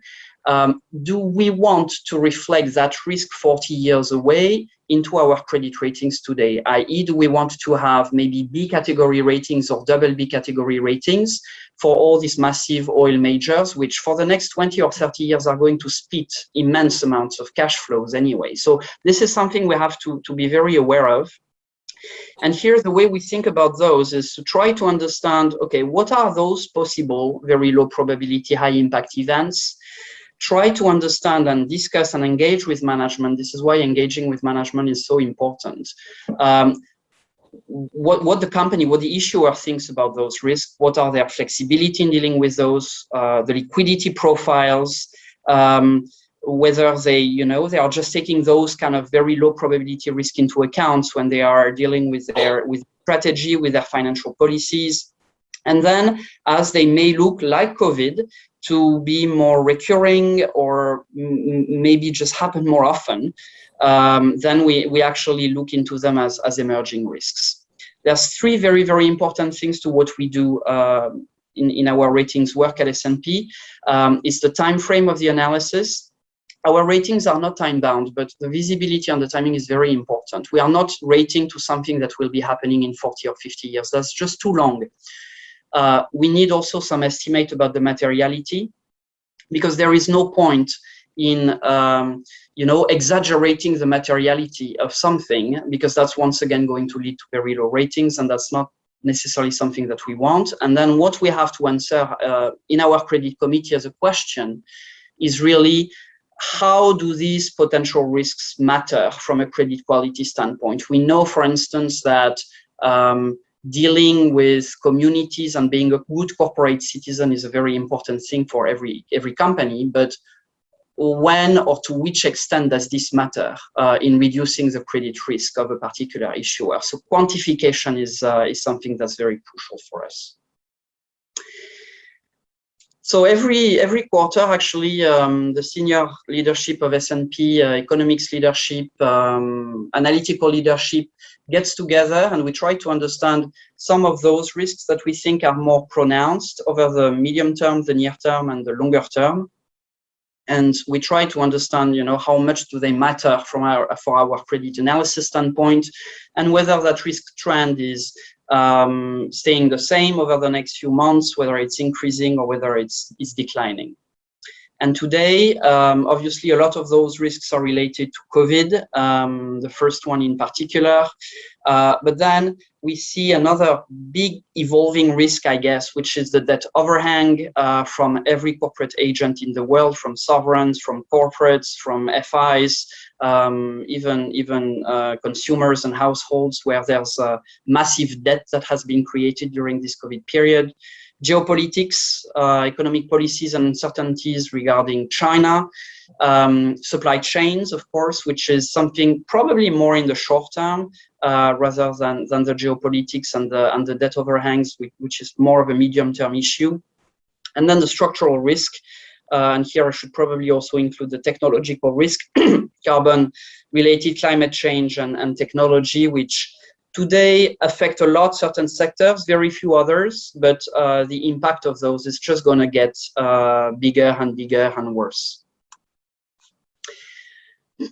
Do we want to reflect that risk 40 years away into our credit ratings today? I.e., do we want to have maybe B category ratings or double B category ratings for all these massive oil majors, which for the next 20 or 30 years are going to spit immense amounts of cash flows anyway? So this is something we have to be very aware of. And here, the way we think about those is to try to understand, okay, what are those possible very low probability, high impact events? Try to understand and discuss and engage with management. This is why engaging with management is so important. What the company, what the issuer thinks about those risks, what are their flexibility in dealing with those, the liquidity profiles, whether they, you know, they are just taking those kind of very low probability risk into account when they are dealing with their strategy, with their financial policies. And then as they may look like COVID to be more recurring or maybe just happen more often, then we actually look into them as emerging risks. There's three very, very important things to what we do in our ratings work at S&P. Is the time frame of the analysis. Our ratings are not time-bound, but the visibility and the timing is very important. We are not rating to something that will be happening in 40 or 50 years. That's just too long. We need also some estimate about the materiality, because there is no point in you know, exaggerating the materiality of something, because that's once again going to lead to very low ratings, and that's not necessarily something that we want. And then what we have to answer in our credit committee as a question is really, how do these potential risks matter from a credit quality standpoint? We know, for instance, that dealing with communities and being a good corporate citizen is a very important thing for every company. But when or to which extent does this matter in reducing the credit risk of a particular issuer? So quantification is something that's very crucial for us. So every quarter, actually, the senior leadership of S&P, economics leadership, analytical leadership gets together, and we try to understand some of those risks that we think are more pronounced over the medium term, the near term, and the longer term. And we try to understand, how much do they matter for our credit analysis standpoint, and whether that risk trend is staying the same over the next few months, whether it's increasing or whether it's declining. And today, obviously, a lot of those risks are related to COVID, the first one in particular. But then we see another big evolving risk, I guess, which is the debt overhang from every corporate agent in the world, from sovereigns, from corporates, from FIs, even consumers and households, where there's a massive debt that has been created during this COVID period. Geopolitics, economic policies and uncertainties regarding China, supply chains, of course, which is something probably more in the short term rather than the geopolitics and the debt overhangs, which is more of a medium-term issue. And then the structural risk, and here I should probably also include the technological risk, carbon-related climate change and technology, which today affect a lot certain sectors, very few others, but the impact of those is just going to get bigger and worse.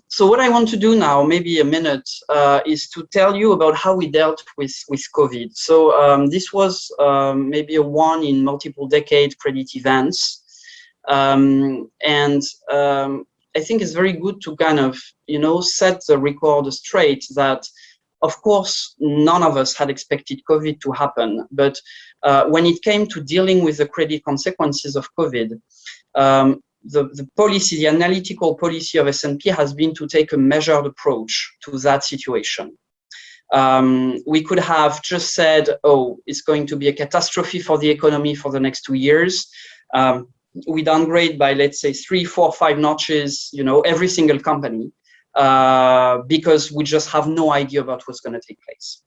So what I want to do now, maybe a minute, is to tell you about how we dealt with COVID. So this was maybe a one in multiple decade credit events. I think it's very good to kind of, set the record straight that, of course, none of us had expected COVID to happen, but when it came to dealing with the credit consequences of COVID, the policy, the analytical policy of S&P has been to take a measured approach to that situation. We could have just said, oh, it's going to be a catastrophe for the economy for the next 2 years. We downgrade by, let's say, 3, 4, 5 notches, every single company. Because we just have no idea about what's going to take place.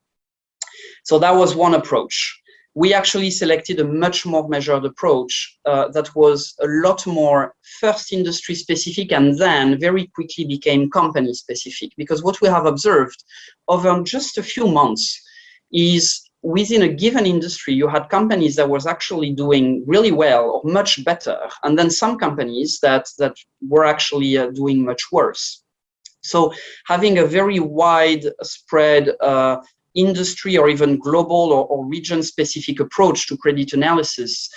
So that was one approach. We actually selected a much more measured approach that was a lot more first industry specific and then very quickly became company specific. Because what we have observed over just a few months is within a given industry, you had companies that was actually doing really well or much better, and then some companies that were actually doing much worse. So having a very wide spread industry or even global or region-specific approach to credit analysis,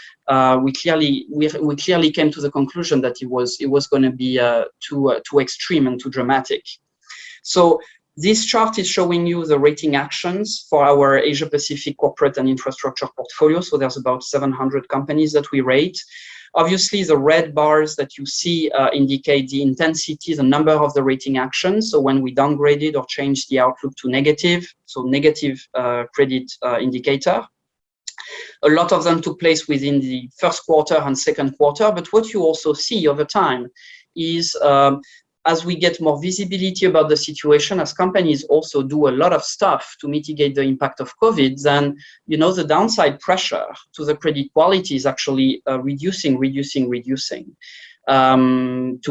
we clearly came to the conclusion that it was going to be too extreme and too dramatic. So this chart is showing you the rating actions for our Asia-Pacific corporate and infrastructure portfolio. So there's about 700 companies that we rate. Obviously, the red bars that you see indicate the intensity, the number of the rating actions. So when we downgraded or changed the outlook to negative, so negative credit indicator. A lot of them took place within the first quarter and second quarter. But what you also see over time is as we get more visibility about the situation, as companies also do a lot of stuff to mitigate the impact of COVID, then, the downside pressure to the credit quality is actually reducing, to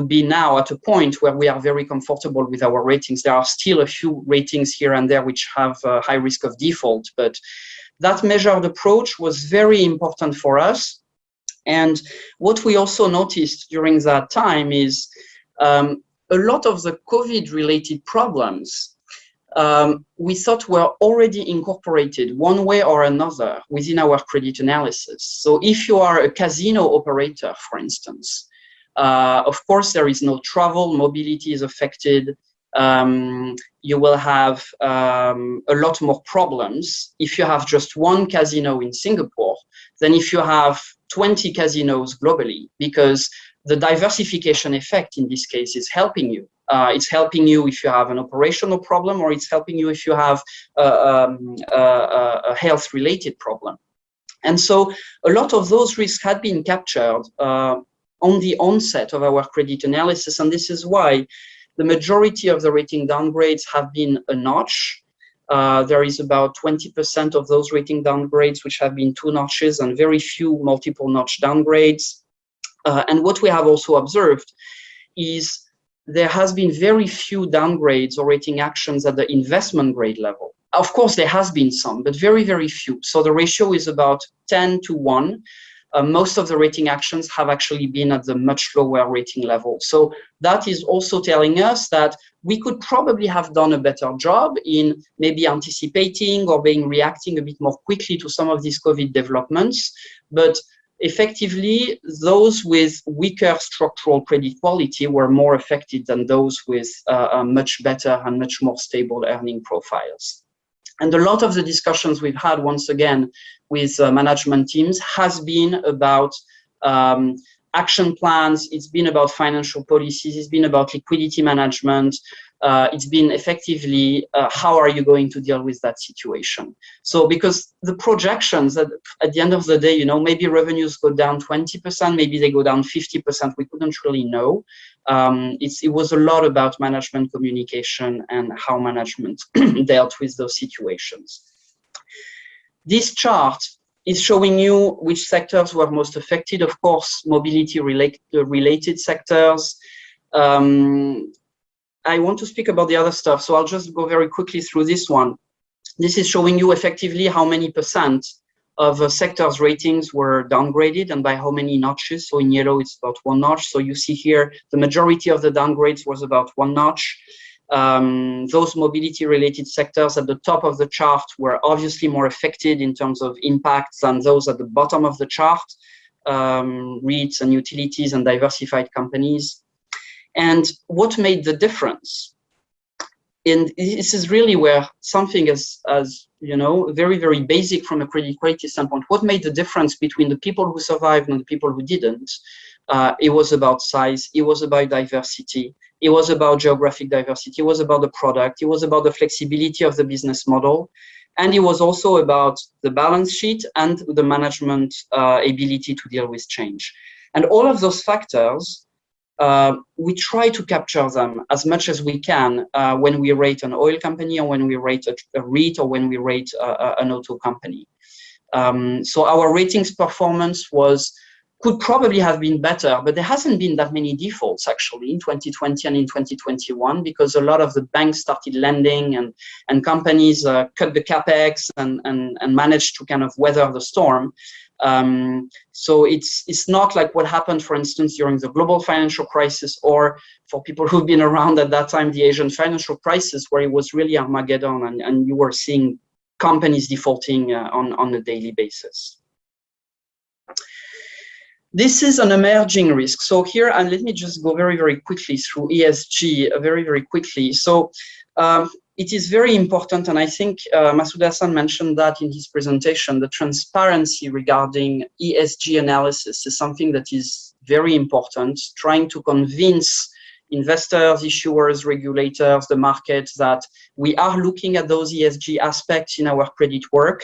be now at a point where we are very comfortable with our ratings. There are still a few ratings here and there which have a high risk of default, but that measured approach was very important for us. And what we also noticed during that time is a lot of the COVID-related problems we thought were already incorporated one way or another within our credit analysis. So if you are a casino operator, for instance, of course, there is no travel, mobility is affected. You will have a lot more problems if you have just one casino in Singapore than if you have 20 casinos globally, because the diversification effect in this case is helping you. It's helping you if you have an operational problem, or it's helping you if you have a health-related problem. And so a lot of those risks had been captured on the onset of our credit analysis, and this is why the majority of the rating downgrades have been a notch. There is about 20% of those rating downgrades which have been 2 notches and very few multiple notch downgrades. And what we have also observed is there has been very few downgrades or rating actions at the investment grade level. Of course, there has been some, but very, very few. So the ratio is about 10 to 1. Most of the rating actions have actually been at the much lower rating level. So that is also telling us that we could probably have done a better job in maybe anticipating or reacting a bit more quickly to some of these COVID developments. But effectively, those with weaker structural credit quality were more affected than those with much better and much more stable earning profiles. And a lot of the discussions we've had, once again, with management teams has been about action plans. It's been about financial policies. It's been about liquidity management. It's been effectively how are you going to deal with that situation? So because the projections at the end of the day, you know, maybe revenues go down 20%, maybe they go down 50%. We couldn't really know. It was a lot about management communication and how management dealt with those situations. This chart is showing you which sectors were most affected. Of course, mobility related sectors. I want to speak about the other stuff, so I'll just go very quickly through this one. This is showing you effectively how many percent of a sector's ratings were downgraded and by how many notches. So in yellow, it's about 1 notch. So you see here, the majority of the downgrades was about 1 notch. Those mobility related sectors at the top of the chart were obviously more affected in terms of impact than those at the bottom of the chart, REITs and utilities and diversified companies. And what made the difference? And this is really where something as you know, very, very basic from a credit quality standpoint, what made the difference between the people who survived and the people who didn't? It was about size, it was about diversity, it was about geographic diversity, it was about the product, it was about the flexibility of the business model, and it was also about the balance sheet and the management ability to deal with change. And all of those factors, we try to capture them as much as we can when we rate an oil company or when we rate a REIT or when we rate an auto company. So our ratings performance could probably have been better, but there hasn't been that many defaults actually in 2020 and in 2021 because a lot of the banks started lending and companies cut the capex and managed to kind of weather the storm. So it's not like what happened, for instance, during the global financial crisis, or for people who've been around at that time, the Asian financial crisis, where it was really Armageddon and you were seeing companies defaulting on a daily basis. This is an emerging risk. So here, and let me just go very, very quickly through ESG, very, very quickly. So it is very important, and I think Masoud Hassan mentioned that in his presentation, the transparency regarding ESG analysis is something that is very important, trying to convince investors, issuers, regulators, the market that we are looking at those ESG aspects in our credit work.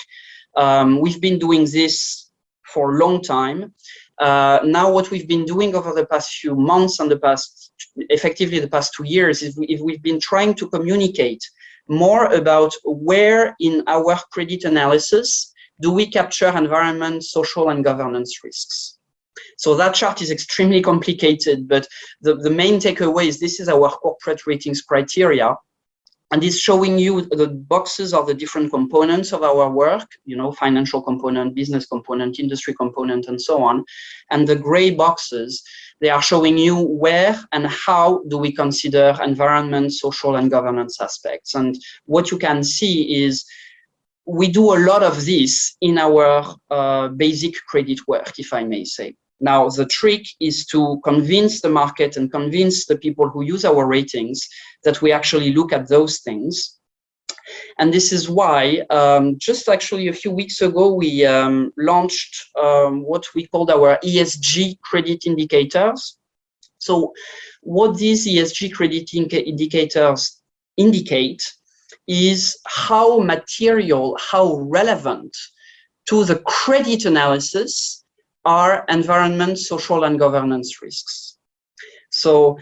We've been doing this for a long time. Now what we've been doing over the past few months and effectively the past 2 years is we've been trying to communicate more about where in our credit analysis do we capture environment, social and governance risks. So that chart is extremely complicated, but the main takeaway is this is our corporate ratings criteria. And it's showing you the boxes of the different components of our work, you know, financial component, business component, industry component, and so on. And the gray boxes, they are showing you where and how do we consider environment, social, and governance aspects. And what you can see is we do a lot of this in our basic credit work, if I may say. Now, the trick is to convince the market and convince the people who use our ratings that we actually look at those things. And this is why just actually a few weeks ago, we launched what we called our ESG credit indicators. So what these ESG credit indicators indicate is how material, how relevant to the credit analysis are environment, social, and governance risks. So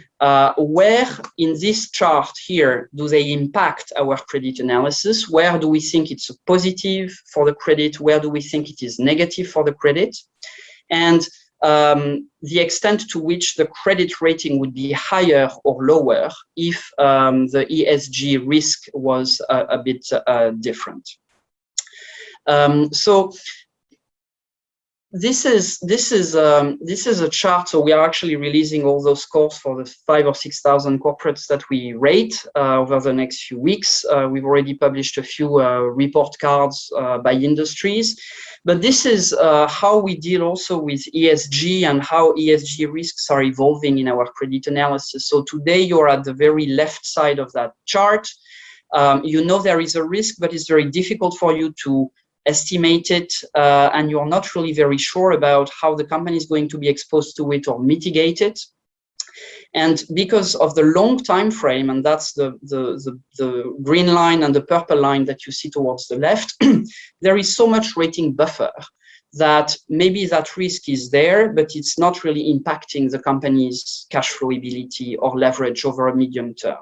where in this chart here do they impact our credit analysis? Where do we think it's a positive for the credit? Where do we think it is negative for the credit? And the extent to which the credit rating would be higher or lower if the ESG risk was a bit different. So this is a chart. So we are actually releasing all those scores for the 5,000 or 6,000 corporates that we rate over the next few weeks. We've already published a few report cards by industries, but this is how we deal also with ESG and how ESG risks are evolving in our credit analysis. So today you're at the very left side of that chart. You know there is a risk, but it's very difficult for you to estimate it, and you're not really very sure about how the company is going to be exposed to it or mitigate it. And because of the long time frame, and that's the green line and the purple line that you see towards the left, there is so much rating buffer that maybe that risk is there, but it's not really impacting the company's cash flow ability or leverage over a medium term.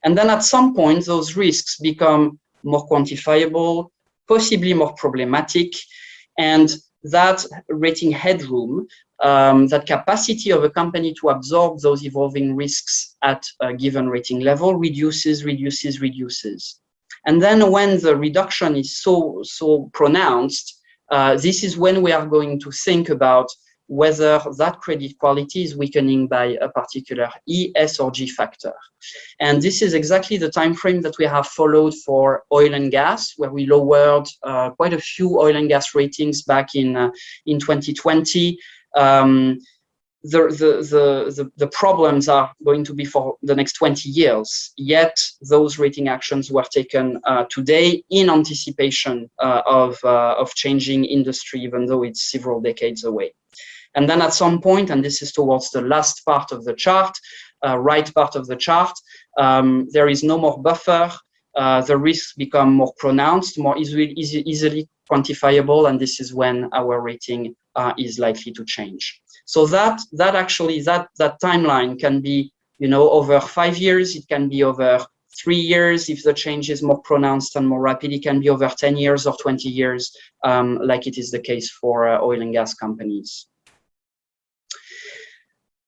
And then at some point, those risks become more quantifiable, possibly more problematic, and that rating headroom, that capacity of a company to absorb those evolving risks at a given rating level reduces. And then when the reduction is so pronounced, this is when we are going to think about whether that credit quality is weakening by a particular E, S, or G factor. And this is exactly the time frame that we have followed for oil and gas, where we lowered quite a few oil and gas ratings back in 2020. The problems are going to be for the next 20 years, yet those rating actions were taken today in anticipation of changing industry, even though it's several decades away. And then at some point, and this is towards the last part of the chart, right part of the chart, there is no more buffer. The risks become more pronounced, more easily quantifiable, and this is when our rating is likely to change. So that timeline can be, over 5 years. It can be over 3 years if the change is more pronounced and more rapid. It can be over 10 years or 20 years, like it is the case for oil and gas companies.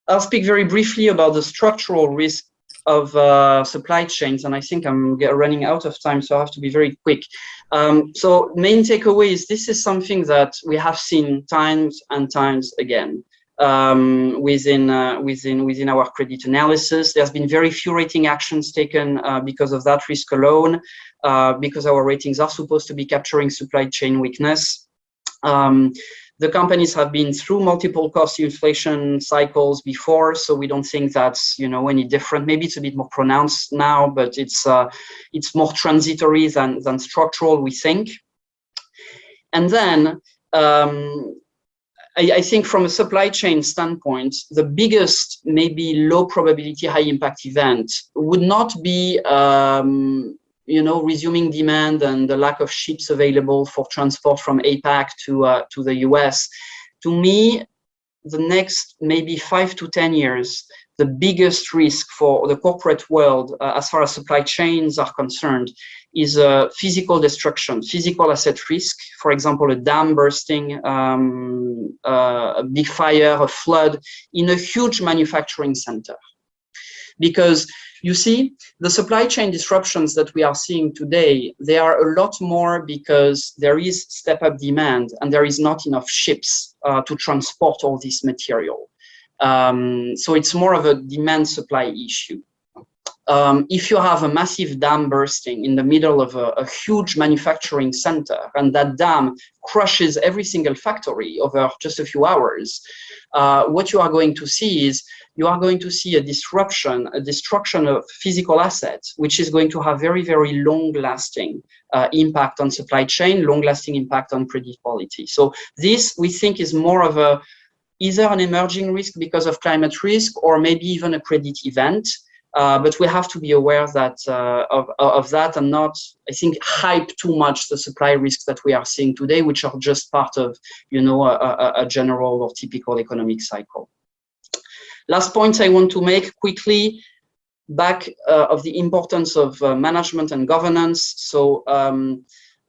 I'll speak very briefly about the structural risk of supply chains, and I think I'm running out of time, so I have to be very quick. So main takeaway is this is something that we have seen times and times again within our credit analysis. There's been very few rating actions taken because of that risk alone, because our ratings are supposed to be capturing supply chain weakness. The companies have been through multiple cost inflation cycles before, so we don't think that's any different. Maybe it's a bit more pronounced now, but it's more transitory than structural, we think. And then I think from a supply chain standpoint, the biggest, maybe low probability, high impact event would not be resuming demand and the lack of ships available for transport from APAC to the US. To me, the next maybe 5 to 10 years, the biggest risk for the corporate world, as far as supply chains are concerned, is physical destruction, physical asset risk. For example, a dam bursting, a big fire, a flood in a huge manufacturing center. Because you see, the supply chain disruptions that we are seeing today, they are a lot more because there is step-up demand and there is not enough ships to transport all this material. So it's more of a demand-supply issue. If you have a massive dam bursting in the middle of a huge manufacturing center, and that dam crushes every single factory over just a few hours, what you are going to see is you are going to see a destruction of physical assets, which is going to have very, very long-lasting impact on supply chain, long-lasting impact on credit quality. So this, we think, is more of either an emerging risk because of climate risk, or maybe even a credit event. But we have to be aware that of that and not, I think, hype too much the supply risks that we are seeing today, which are just part of, a general or typical economic cycle. Last point I want to make quickly, back of the importance of management and governance. So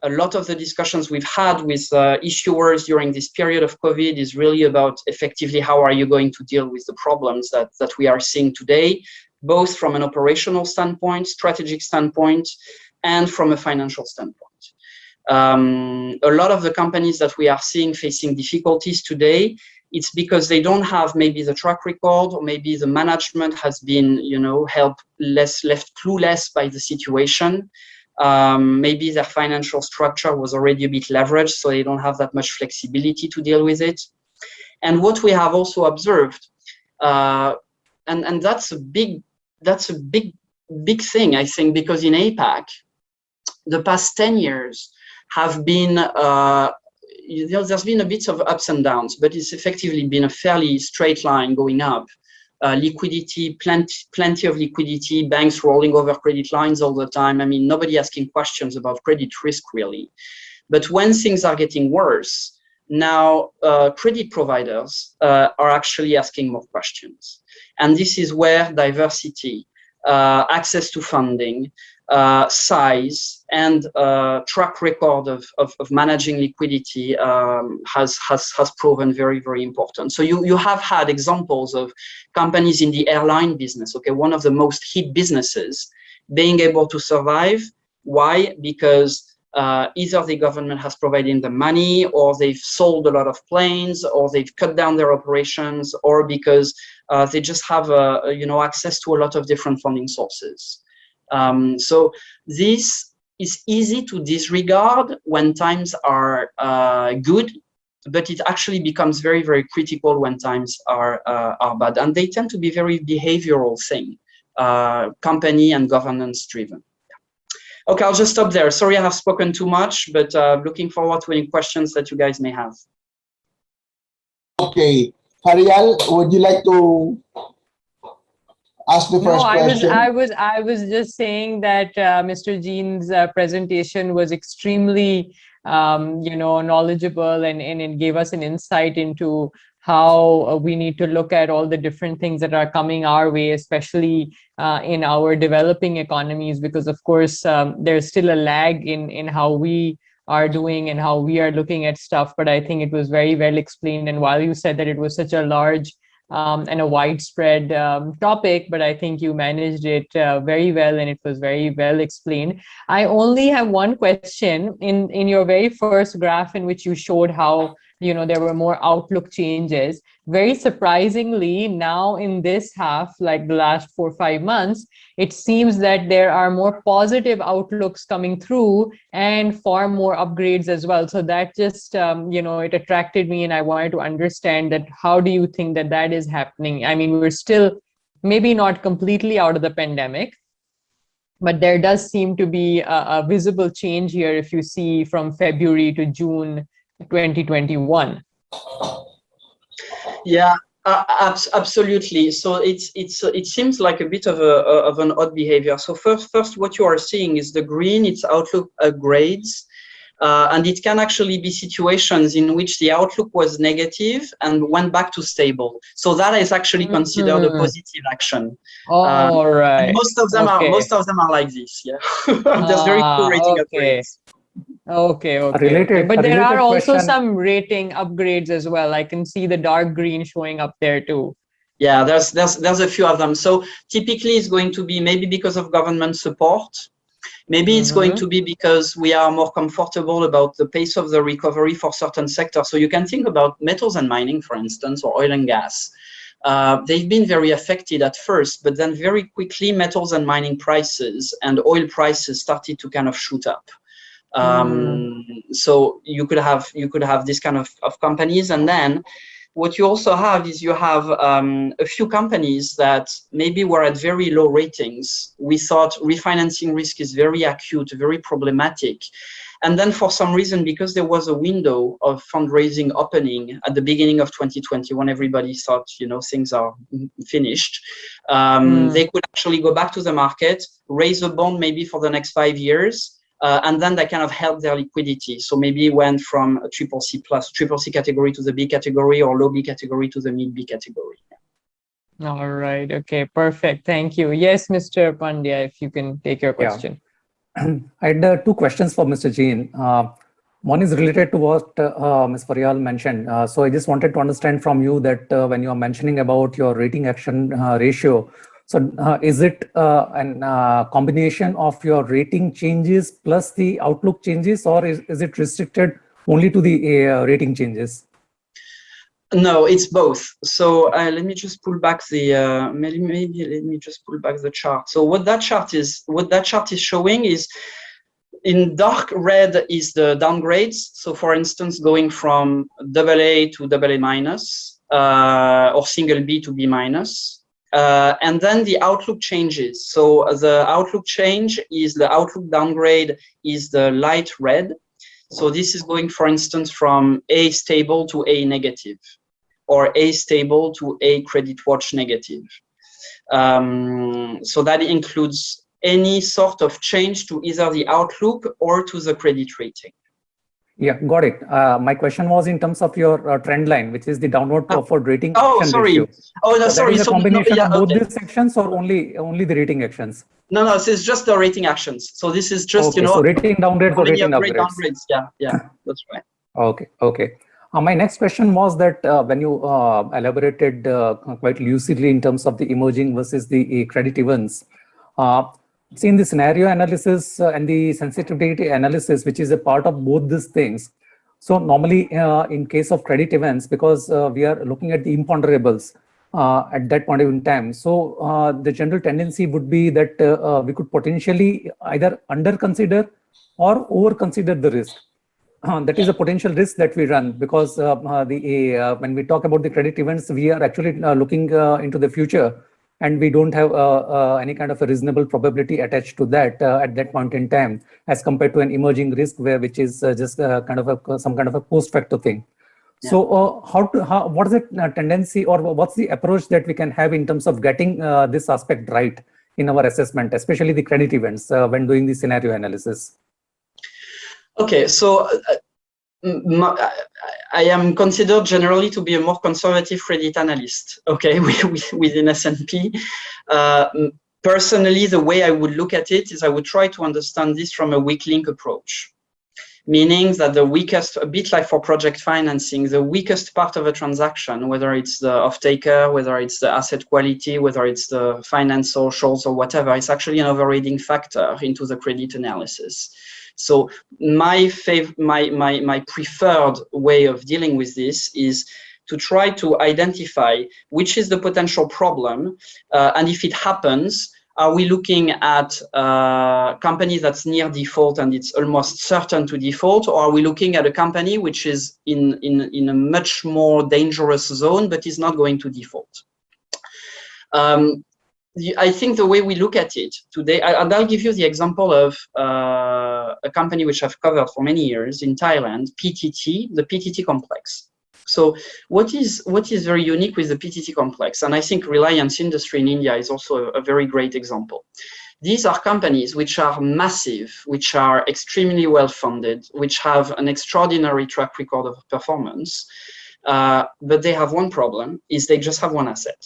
a lot of the discussions we've had with issuers during this period of COVID is really about effectively how are you going to deal with the problems that we are seeing today, both from an operational standpoint, strategic standpoint, and from a financial standpoint. A lot of the companies that we are seeing facing difficulties today, it's because they don't have maybe the track record, or maybe the management has been, left clueless by the situation. Maybe their financial structure was already a bit leveraged, so they don't have that much flexibility to deal with it. And what we have also observed, and that's a big thing, I think, because in APAC, the past 10 years have been, there's been a bit of ups and downs, but it's effectively been a fairly straight line going up. Liquidity, plenty of liquidity, banks rolling over credit lines all the time. I mean, nobody asking questions about credit risk really. But when things are getting worse, now credit providers are actually asking more questions. And this is where diversity, access to funding, size, and track record of managing liquidity has proven very, very important. So you have had examples of companies in the airline business, okay, one of the most hit businesses, being able to survive. Why? Because either the government has provided the money, or they've sold a lot of planes, or they've cut down their operations, or because they just have access to a lot of different funding sources. So this is easy to disregard when times are good, but it actually becomes very, very critical when times are bad. And they tend to be very behavioral thing, company and governance driven. Okay, I'll just stop there. Sorry I have spoken too much, but looking forward to any questions that you guys may have. Okay, Farial, would you like to ask the first question? I was just saying that Mr. Jean's presentation was extremely, knowledgeable, and it gave us an insight into how we need to look at all the different things that are coming our way, especially in our developing economies, because of course there's still a lag in how we are doing and how we are looking at stuff. But I think it was very well explained. And while you said that it was such a large and a widespread topic, but I think you managed it very well, and it was very well explained. I only have one question. In your very first graph, in which you showed how there were more outlook changes, very surprisingly, now in this half, like the last 4 or 5 months, it seems that there are more positive outlooks coming through and far more upgrades as well. So that just, it attracted me, and I wanted to understand that how do you think that is happening? I mean, we're still maybe not completely out of the pandemic, but there does seem to be a visible change here if you see from February to June 2021. Yeah, absolutely. So it seems like a bit of an odd behavior. So first, what you are seeing is the green. It's outlook upgrades, and it can actually be situations in which the outlook was negative and went back to stable. So that is actually considered a positive action. All right. Most of them are like this. Yeah, there's very few rating upgrades. Okay. But there are also some rating upgrades as well. I can see the dark green showing up there too. Yeah, there's a few of them. So typically it's going to be maybe because of government support. Maybe it's going to be because we are more comfortable about the pace of the recovery for certain sectors. So you can think about metals and mining, for instance, or oil and gas. They've been very affected at first, but then very quickly metals and mining prices and oil prices started to kind of shoot up. So you could have this kind of companies, and then what you also have is you have a few companies that maybe were at very low ratings. We thought refinancing risk is very acute, very problematic, And then for some reason, because there was a window of fundraising opening at the beginning of 2020, when everybody thought, things are finished, they could actually go back to the market, raise a bond maybe for the next 5 years, and then that kind of helped their liquidity. So maybe it went from a triple C category to the B category, or low B category to the mid B category. All right. Okay, perfect. Thank you. Yes, Mr. Pandya, if you can take your question. I had two questions for Mr. Jain. One is related to what Ms. Faryal mentioned. So I just wanted to understand from you that when you are mentioning about your rating action ratio, so is it a combination of your rating changes plus the outlook changes, or is it restricted only to the rating changes? No, it's both. So let me just pull back the maybe let me just pull back the chart. So what that chart is showing is, in dark red is the downgrades. So for instance, going from AA to AA minus, or single B to B minus. And then the outlook changes. So the outlook change is the outlook downgrade is the light red. So this is going, for instance, from A stable to A negative, or A stable to A credit watch negative. So that includes any sort of change to either the outlook or to the credit rating. Yeah, got it. My question was in terms of your trend line, which is the downward preferred rating Oh, action sorry. ratio. Oh, no, So sorry. that is a combination of both okay. these sections, or only the rating actions? No, this is just the rating actions. So this is just, okay, so rating downgrades or rating upgrades. Downgrades. Yeah, that's right. Okay. My next question was that when you elaborated quite lucidly in terms of the emerging versus the credit events, see, in the scenario analysis and the sensitivity analysis, which is a part of both these things. So normally in case of credit events, because we are looking at the imponderables at that point in time. So the general tendency would be that we could potentially either under-consider or over-consider the risk. That is a potential risk that we run, because when we talk about the credit events, we are actually looking into the future, and we don't have any kind of a reasonable probability attached to that at that point in time, as compared to an emerging risk which is just some kind of a post facto thing. Yeah. So what is the tendency, or what's the approach that we can have in terms of getting this aspect right in our assessment, especially the credit events when doing the scenario analysis? Okay, so I am considered generally to be a more conservative credit analyst, okay, within S&P. Personally, the way I would look at it is I would try to understand this from a weak link approach, meaning that the weakest, a bit like for project financing, the weakest part of a transaction, whether it's the off-taker, whether it's the asset quality, whether it's the finance socials or whatever, it's actually an overriding factor into the credit analysis. So my preferred way of dealing with this is to try to identify which is the potential problem, and if it happens, are we looking at a company that's near default and it's almost certain to default, or are we looking at a company which is in a much more dangerous zone but is not going to default? I think the way we look at it today, and I'll give you the example of a company which I've covered for many years in Thailand, PTT, the PTT complex. So what is very unique with the PTT complex, and I think Reliance Industry in India is also a very great example. These are companies which are massive, which are extremely well funded, which have an extraordinary track record of performance, but they have one problem, is they just have one asset.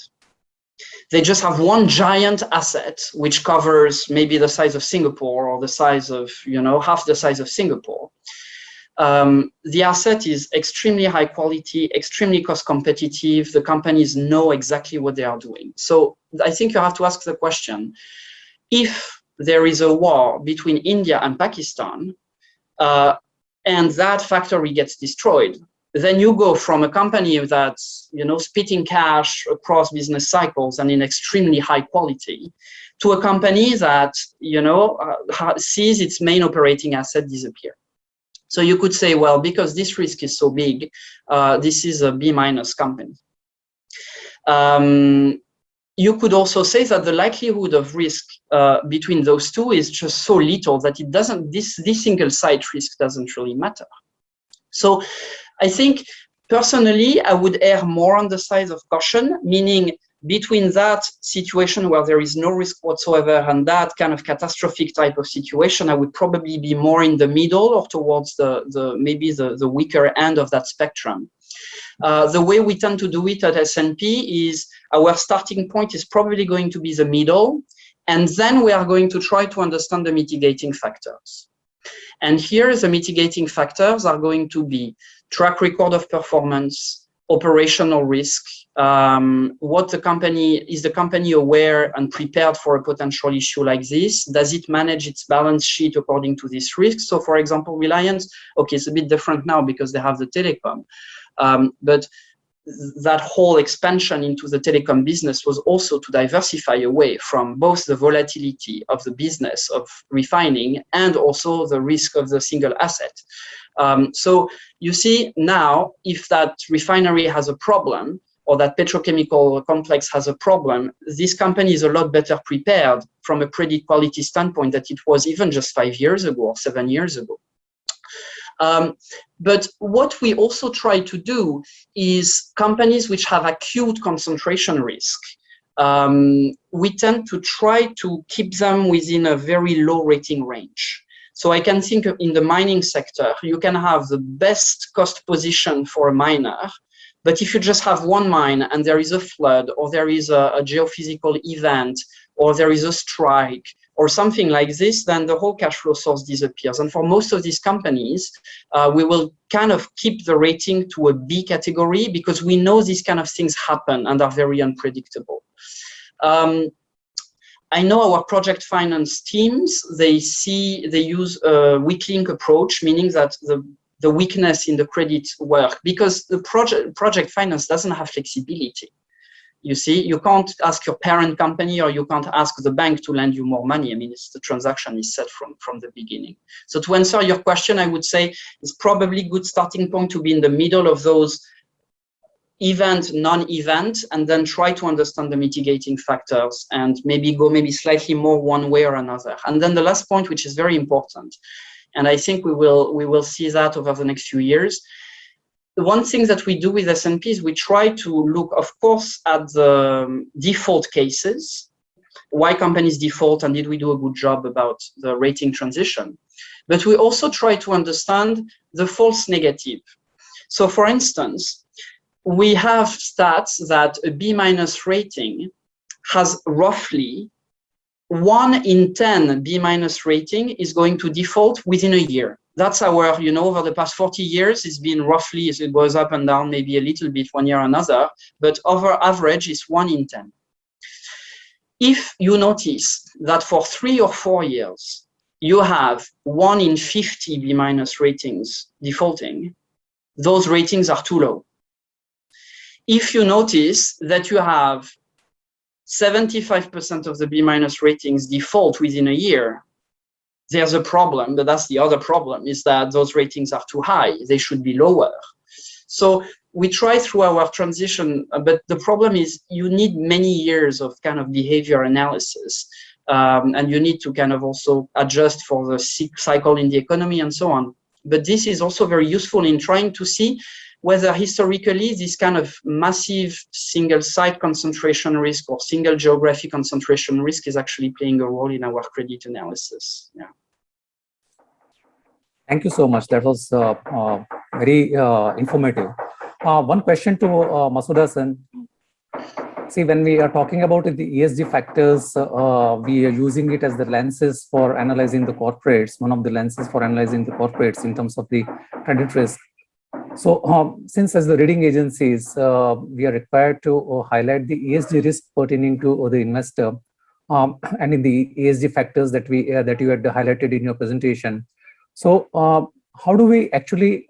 They just have one giant asset which covers maybe the size of Singapore, or the size of, half the size of Singapore. The asset is extremely high quality, extremely cost competitive. The companies know exactly what they are doing. So I think you have to ask the question, if there is a war between India and Pakistan, and that factory gets destroyed, then you go from a company that's, spitting cash across business cycles and in extremely high quality, to a company that, sees its main operating asset disappear. So you could say, well, because this risk is so big, this is a B- company. You could also say that the likelihood of risk between those two is just so little that it doesn't, this single site risk doesn't really matter. So I think personally, I would err more on the side of caution, meaning between that situation where there is no risk whatsoever and that kind of catastrophic type of situation, I would probably be more in the middle or towards maybe the weaker end of that spectrum. The way we tend to do it at S&P is our starting point is probably going to be the middle, and then we are going to try to understand the mitigating factors. And here the mitigating factors are going to be track record of performance, operational risk, what the company, is the company aware and prepared for a potential issue like this? Does it manage its balance sheet according to this risk? So for example, Reliance, okay, it's a bit different now because they have the telecom, but that whole expansion into the telecom business was also to diversify away from both the volatility of the business of refining and also the risk of the single asset. So you see now, if that refinery has a problem or that petrochemical complex has a problem, this company is a lot better prepared from a credit quality standpoint than it was even just 5 years ago or 7 years ago. But what we also try to do is companies which have acute concentration risk, we tend to try to keep them within a very low rating range. So I can think in the mining sector, you can have the best cost position for a miner, but if you just have one mine and there is a flood or there is a geophysical event or there is a strike or something like this, then the whole cash flow source disappears. And for most of these companies, we will kind of keep the rating to a B category because we know these kind of things happen and are very unpredictable. I know our project finance teams, they use a weak link approach, meaning that the weakness in the credit work, because the project finance doesn't have flexibility. You see, you can't ask your parent company or you can't ask the bank to lend you more money. I mean, the transaction is set from the beginning. So to answer your question, I would say it's probably a good starting point to be in the middle of those event, non-event, and then try to understand the mitigating factors and maybe go slightly more one way or another. And then the last point, which is very important, and I think we will see that over the next few years. The one thing that we do with S&P is we try to look, of course, at the default cases, why companies default and did we do a good job about the rating transition. But we also try to understand the false negative. So for instance, we have stats that a B- rating has roughly 1 in 10 B- rating is going to default within a year. That's our, over the past 40 years, it's been roughly, it goes up and down maybe a little bit one year or another, but over average is 1 in 10. If you notice that for 3 or 4 years, you have 1 in 50 B- ratings defaulting, those ratings are too low. If you notice that you have 75% of the B- ratings default within a year, there's a problem, but that's the other problem, is that those ratings are too high. They should be lower. So we try through our transition, but the problem is you need many years of kind of behavior analysis, and you need to kind of also adjust for the cycle in the economy and so on. But this is also very useful in trying to see whether historically this kind of massive single site concentration risk or single geographic concentration risk is actually playing a role in our credit analysis. Yeah. Thank you so much. That was very informative. One question to Masuda-san. See, when we are talking about the ESG factors, we are using it as the lenses for analyzing the corporates, one of the lenses for analyzing the corporates in terms of the credit risk. So since as the rating agencies, we are required to highlight the ESG risk pertaining to the investor and in the ESG factors that you had highlighted in your presentation. So how do we actually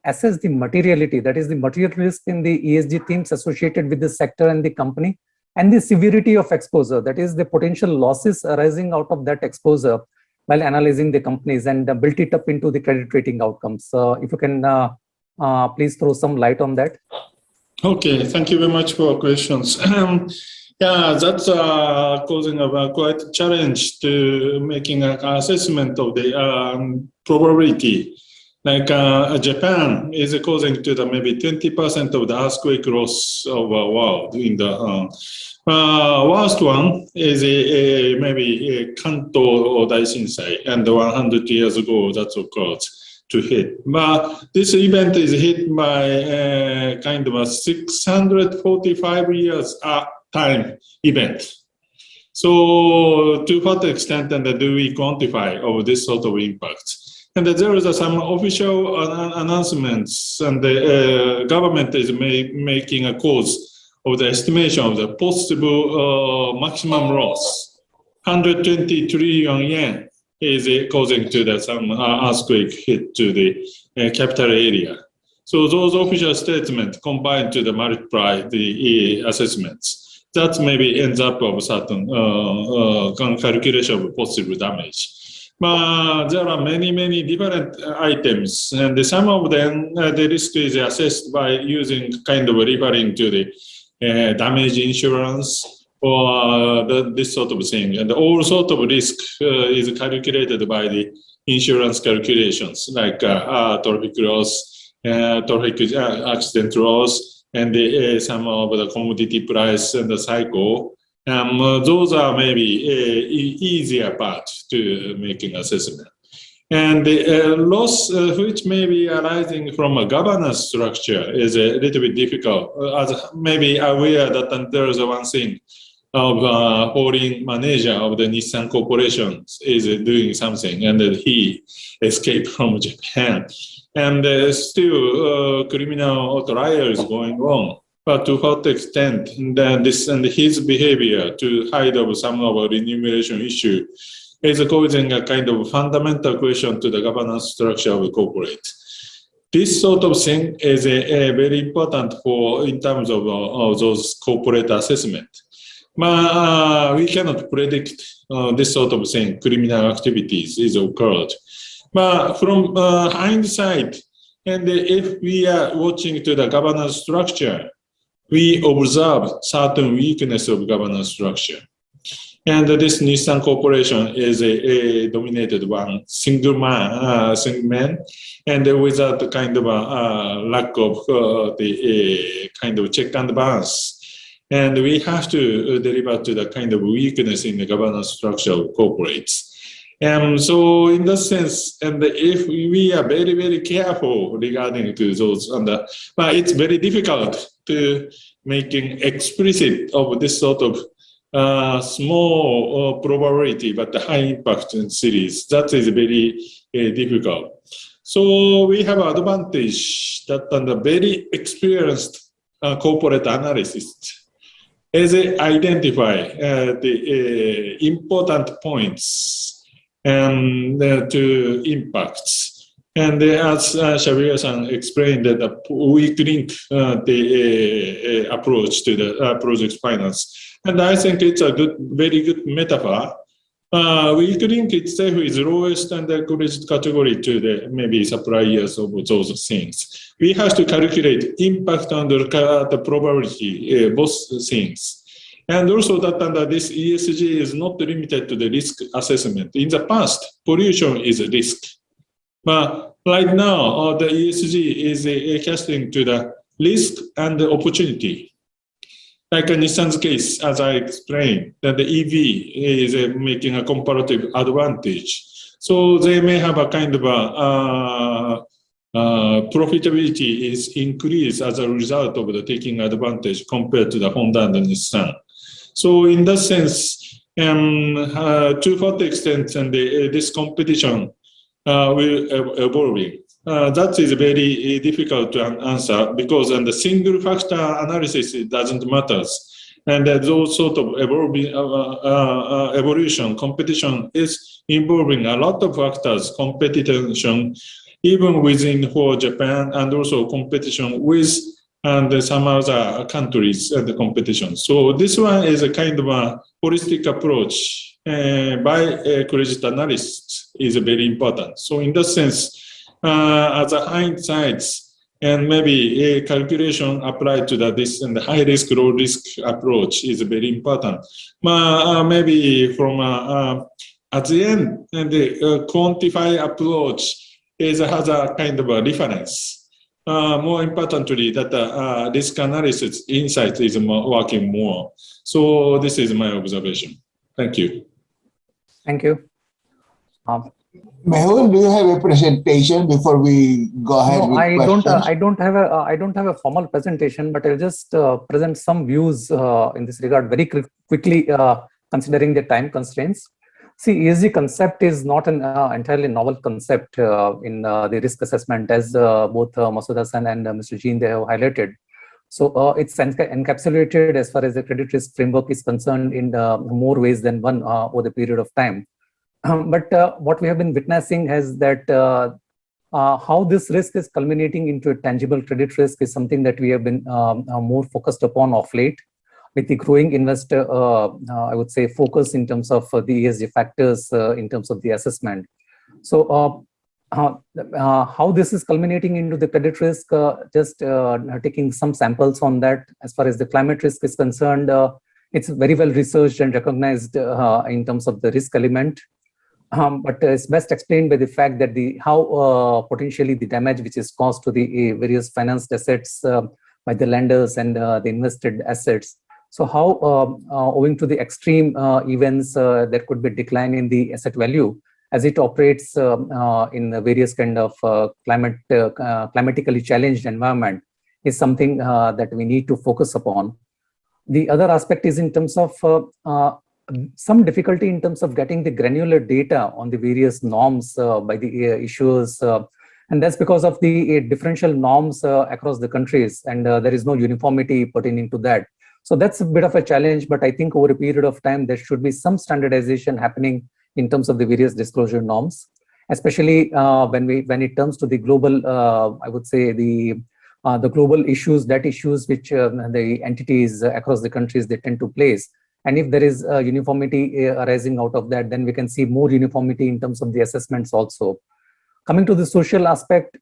assess the materiality, that is the material risk in the ESG themes associated with the sector and the company, and the severity of exposure, that is the potential losses arising out of that exposure while analyzing the companies, and build it up into the credit rating outcomes. If you can please throw some light on that. Okay, thank you very much for your questions. Yeah, that's causing a quite challenge to making an assessment of the probability. Like Japan is causing to the maybe 20% of the earthquake loss of the world in the worst one is maybe a Kanto Daishinsai, and 100 years ago that occurred to hit. But this event is hit by kind of a 645 years time event. So to what extent and do we quantify of this sort of impact? And there is some official announcements, and the government is making a cause of the estimation of the possible maximum loss. 120 trillion yen is causing to the some earthquake hit to the capital area. So those official statements combined to the multiply the assessments, that maybe ends up of certain calculation of possible damage. But there are many different items, and some of them the risk is assessed by using kind of referring to the damage insurance or this sort of thing, and all sort of risk is calculated by the insurance calculations like traffic loss, traffic accident loss, and some of the commodity price and the cycle. Those are maybe easier part to making assessment. And the loss which may be arising from a governance structure is a little bit difficult. As maybe aware that there is one thing of foreign manager of the Nissan Corporation is doing something, and he escaped from Japan. And still criminal trial is going on. But to what extent this and his behavior to hide of some of our remuneration issue is causing a kind of fundamental question to the governance structure of the corporate. This sort of thing is very important for in terms of those corporate assessment. But we cannot predict this sort of thing, criminal activities is occurred. But from hindsight, and if we are watching to the governance structure, we observe certain weakness of governance structure. And this Nissan Corporation is a dominated one single man, and without the kind of a lack of the kind of check and balance. And we have to deliver to the kind of weakness in the governance structure of corporates. So in that sense, and if we are very careful regarding to those, but it's very difficult to making explicit of this sort of small probability but high impact in series. That is very difficult. So we have advantage that the very experienced corporate analysts as they identify the important points to impacts. And as Xavier-san explained, that we link the approach to the project finance. And I think it's a very good metaphor. Weak link itself is lowest and the credit category to the maybe suppliers of those things. We have to calculate impact on the probability, both things. And also that under this ESG is not limited to the risk assessment. In the past, pollution is a risk. But right now, the ESG is casting to the risk and the opportunity. Like in Nissan's case, as I explained, that the EV is making a comparative advantage. So they may have a kind of a profitability is increased as a result of the taking advantage compared to the Honda and the Nissan. So in that sense, to what extent and this competition will evolving. That is very difficult to answer because the single factor analysis doesn't matter. And those sort of evolution, competition is involving a lot of factors, competition even within for Japan and also competition with and some other countries and the competition. So this one is a kind of a holistic approach by credit analysts is very important. So in that sense, as a hindsight, And maybe a calculation applied to this and the high risk, low risk approach is very important. Maybe from at the end, and the quantify approach has a kind of a reference. More importantly, that risk analysis insight is working more. So this is my observation. Thank you. Thank you. Mehul, do you have a presentation before we go ahead No, with I questions? don't have a formal presentation, but I'll just present some views in this regard very quickly, considering the time constraints. See, ESG concept is not an entirely novel concept in the risk assessment, as both Masuda-san and Mr. Jean, they have highlighted. So it's encapsulated as far as the credit risk framework is concerned in more ways than one over the period of time. But what we have been witnessing is that how this risk is culminating into a tangible credit risk is something that we have been more focused upon of late, with the growing investor, I would say, focus in terms of the ESG factors in terms of the assessment. So how this is culminating into the credit risk, just taking some samples on that. As far as the climate risk is concerned, it's very well researched and recognized in terms of the risk element. But it's best explained by the fact that how potentially the damage which is caused to the various financed assets by the lenders and the invested assets. So how, owing to the extreme events, there could be a decline in the asset value as it operates in various kind of climatically challenged environment, is something that we need to focus upon. The other aspect is in terms of some difficulty in terms of getting the granular data on the various norms by the issuers. And that's because of the differential norms across the countries, and there is no uniformity pertaining to that. So that's a bit of a challenge, but I think over a period of time, there should be some standardization happening in terms of the various disclosure norms, especially when it comes to the global, I would say the global issues, that issues which the entities across the countries, they tend to place. And if there is uniformity arising out of that, then we can see more uniformity in terms of the assessments also. Coming to the social aspect,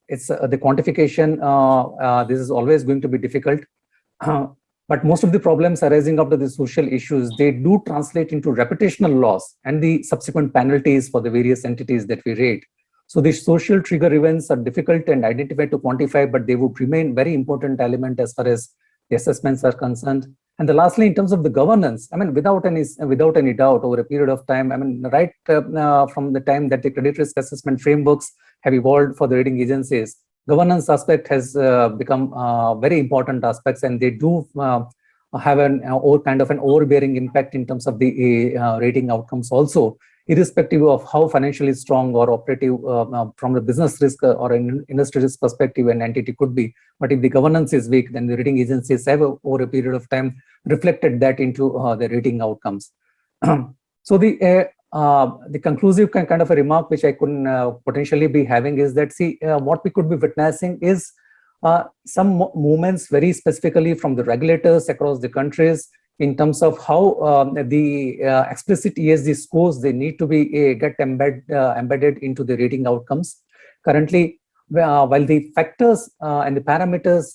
it's the quantification. This is always going to be difficult. But most of the problems arising out of the social issues, they do translate into reputational loss and the subsequent penalties for the various entities that we rate. So the social trigger events are difficult and identified to quantify, but they would remain very important element as far as the assessments are concerned. And lastly, in terms of the governance, I mean, without any doubt, over a period of time, I mean, right from the time that the credit risk assessment frameworks have evolved for the rating agencies, governance aspect has become very important aspects, and they do have an overbearing impact in terms of the rating outcomes also, irrespective of how financially strong or operative from the business risk or an industry risk perspective an entity could be. But if the governance is weak, then the rating agencies have over a period of time reflected that into the rating outcomes. So the conclusive kind of a remark which I could potentially be having is that, see, what we could be witnessing is some movements very specifically from the regulators across the countries in terms of how the explicit ESG scores, they need to be get embedded into the rating outcomes. Currently, while the factors and the parameters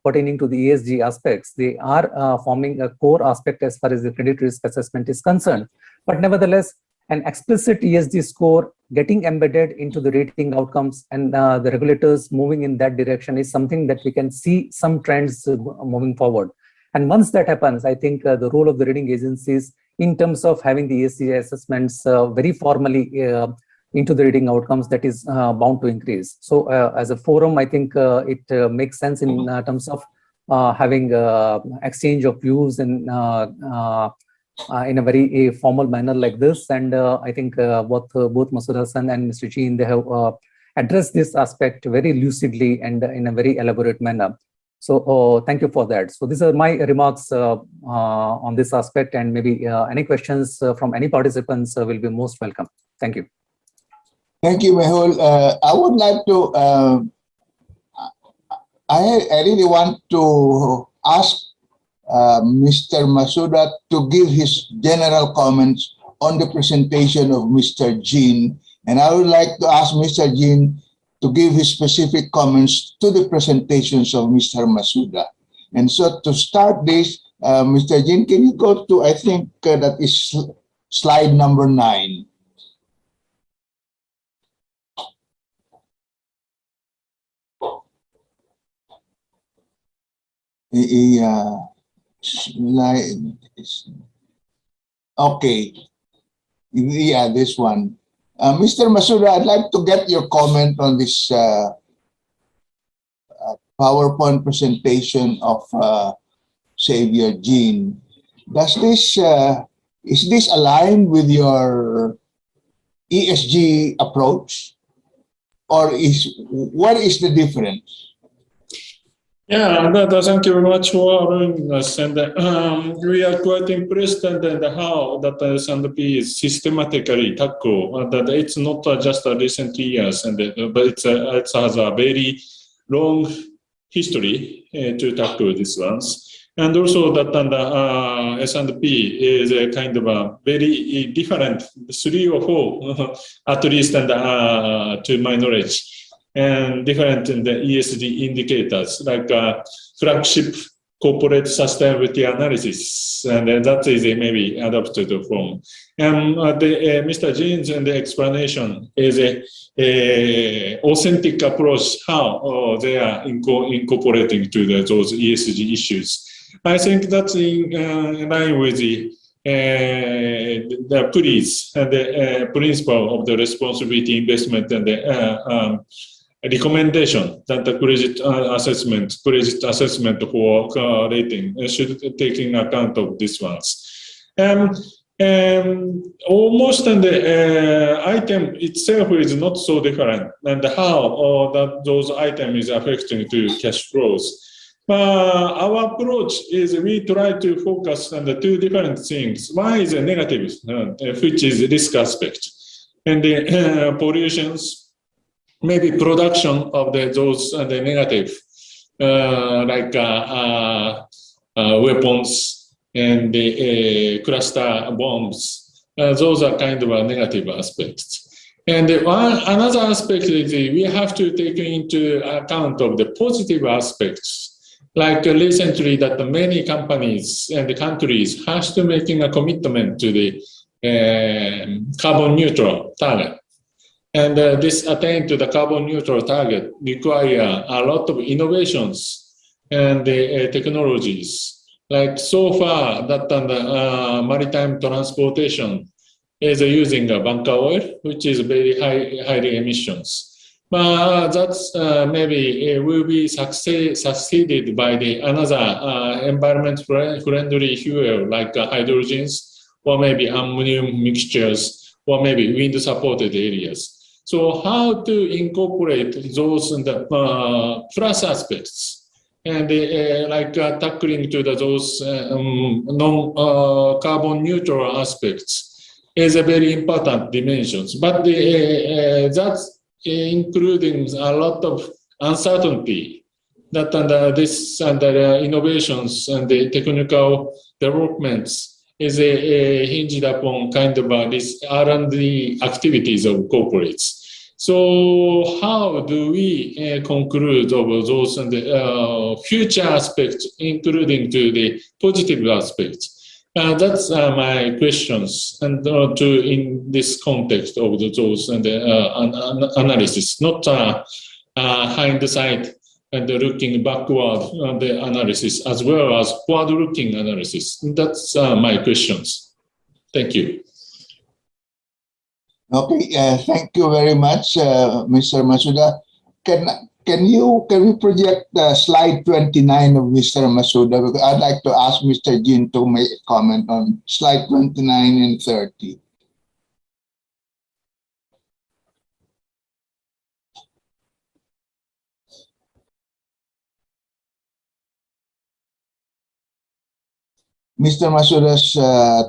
pertaining to the ESG aspects, they are forming a core aspect as far as the credit risk assessment is concerned. But nevertheless, an explicit ESG score getting embedded into the rating outcomes and the regulators moving in that direction is something that we can see some trends moving forward. And once that happens, I think the role of the rating agencies in terms of having the ESG assessments very formally into the rating outcomes, that is bound to increase. So as a forum, I think it makes sense in terms of having exchange of views and in a very formal manner like this. And I think both Masuda-san and Mr. Jean, they have addressed this aspect very lucidly and in a very elaborate manner. So thank you for that. So these are my remarks on this aspect, and maybe any questions from any participants will be most welcome. Thank you. Thank you, Mehul. I would like to, I really want to ask Mr. Masuda to give his general comments on the presentation of Mr. Jean. And I would like to ask Mr. Jean to give his specific comments to the presentations of Mr. Masuda. And so to start this, Mr. Jin, can you go to, I think that is slide number 9. Slide. Okay. Yeah, this one. Mr. Masuda, I'd like to get your comment on this PowerPoint presentation of Xavier Jean. Does this is this aligned with your ESG approach, or what is the difference? Yeah, thank you very much for allowing us. And we are quite impressed and how that S&P is systematically tackle that it's not just recent years, and but it has a very long history to tackle these ones. And also that S&P is a kind of a very different 3 or 4 at least, and to my knowledge, and different in the ESG indicators like flagship corporate sustainability analysis, and that is maybe adopted from. And Mr. Jean's and the explanation is a authentic approach how they are incorporating to those ESG issues. I think that's in line with the PRI's and the principle of the responsibility investment and the recommendation that the credit assessment for rating should take in account of these ones. Almost the item itself is not so different, and how those items is affecting to cash flows. Our approach is we try to focus on the 2 different things. One is a negative, which is risk aspect, and the pollutions, maybe production of those the negative, like weapons and the cluster bombs. Those are kind of a negative aspects. And another aspect is we have to take into account of the positive aspects. Like recently that many companies and the countries has to making a commitment to the carbon neutral target. And this attain to the carbon neutral target require a lot of innovations and technologies. Like so far that maritime transportation is using a bunker oil, which is very highly emissions. But that's maybe will be succeeded by the another environment friendly fuel like hydrogens, or maybe ammonium mixtures, or maybe wind supported areas. So how to incorporate those in the plus aspects and like tackling to those non-carbon neutral aspects is a very important dimensions. But that's including a lot of uncertainty that under this under innovations and the technical developments is hinged upon kind of this R&D activities of corporates. So how do we conclude of those and the future aspects, including to the positive aspects? That's my questions, and to in this context of those and the analysis, not hindsight and looking backward on the analysis, as well as forward-looking analysis. That's my questions. Thank you. Okay, thank you very much, Mr. Masuda. Can we project slide 29 of Mr. Masuda? Because I'd like to ask Mr. Jin to make a comment on slide 29 and 30. Mr. Masuda's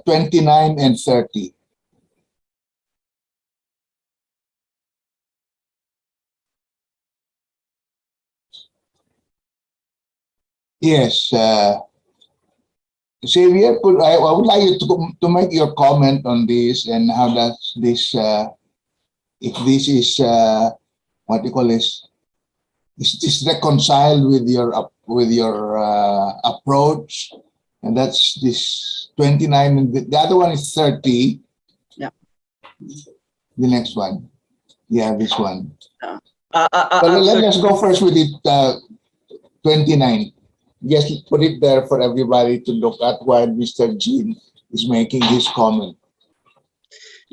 29 and 30. Yes, Xavier, I would like you to make your comment on this, and how does this, if this is what do you call this? Is this reconciled with your approach? And that's this 29, and the other one is 30. Yeah. The next one. Yeah, this one. So Let's go first with it. 29. Just put it there for everybody to look at while Mr. Jean is making his comment.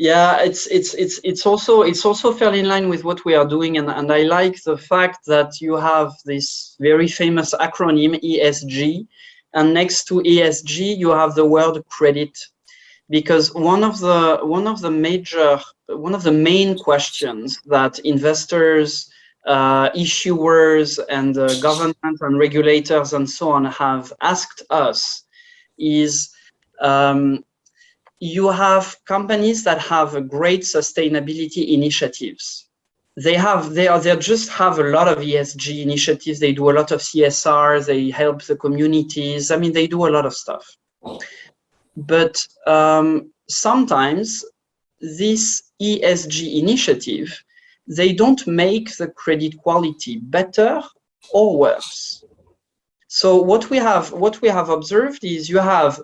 yeah, it's also fairly in line with what we are doing, and I like the fact that you have this very famous acronym ESG, and next to ESG you have the word credit, because one of the main questions that investors, issuers, and government and regulators and so on have asked us is, you have companies that have a great sustainability initiatives. They just have a lot of ESG initiatives. They do a lot of CSR. They help the communities. I mean, they do a lot of stuff. But sometimes this ESG initiative, they don't make the credit quality better or worse. So what we have observed is you have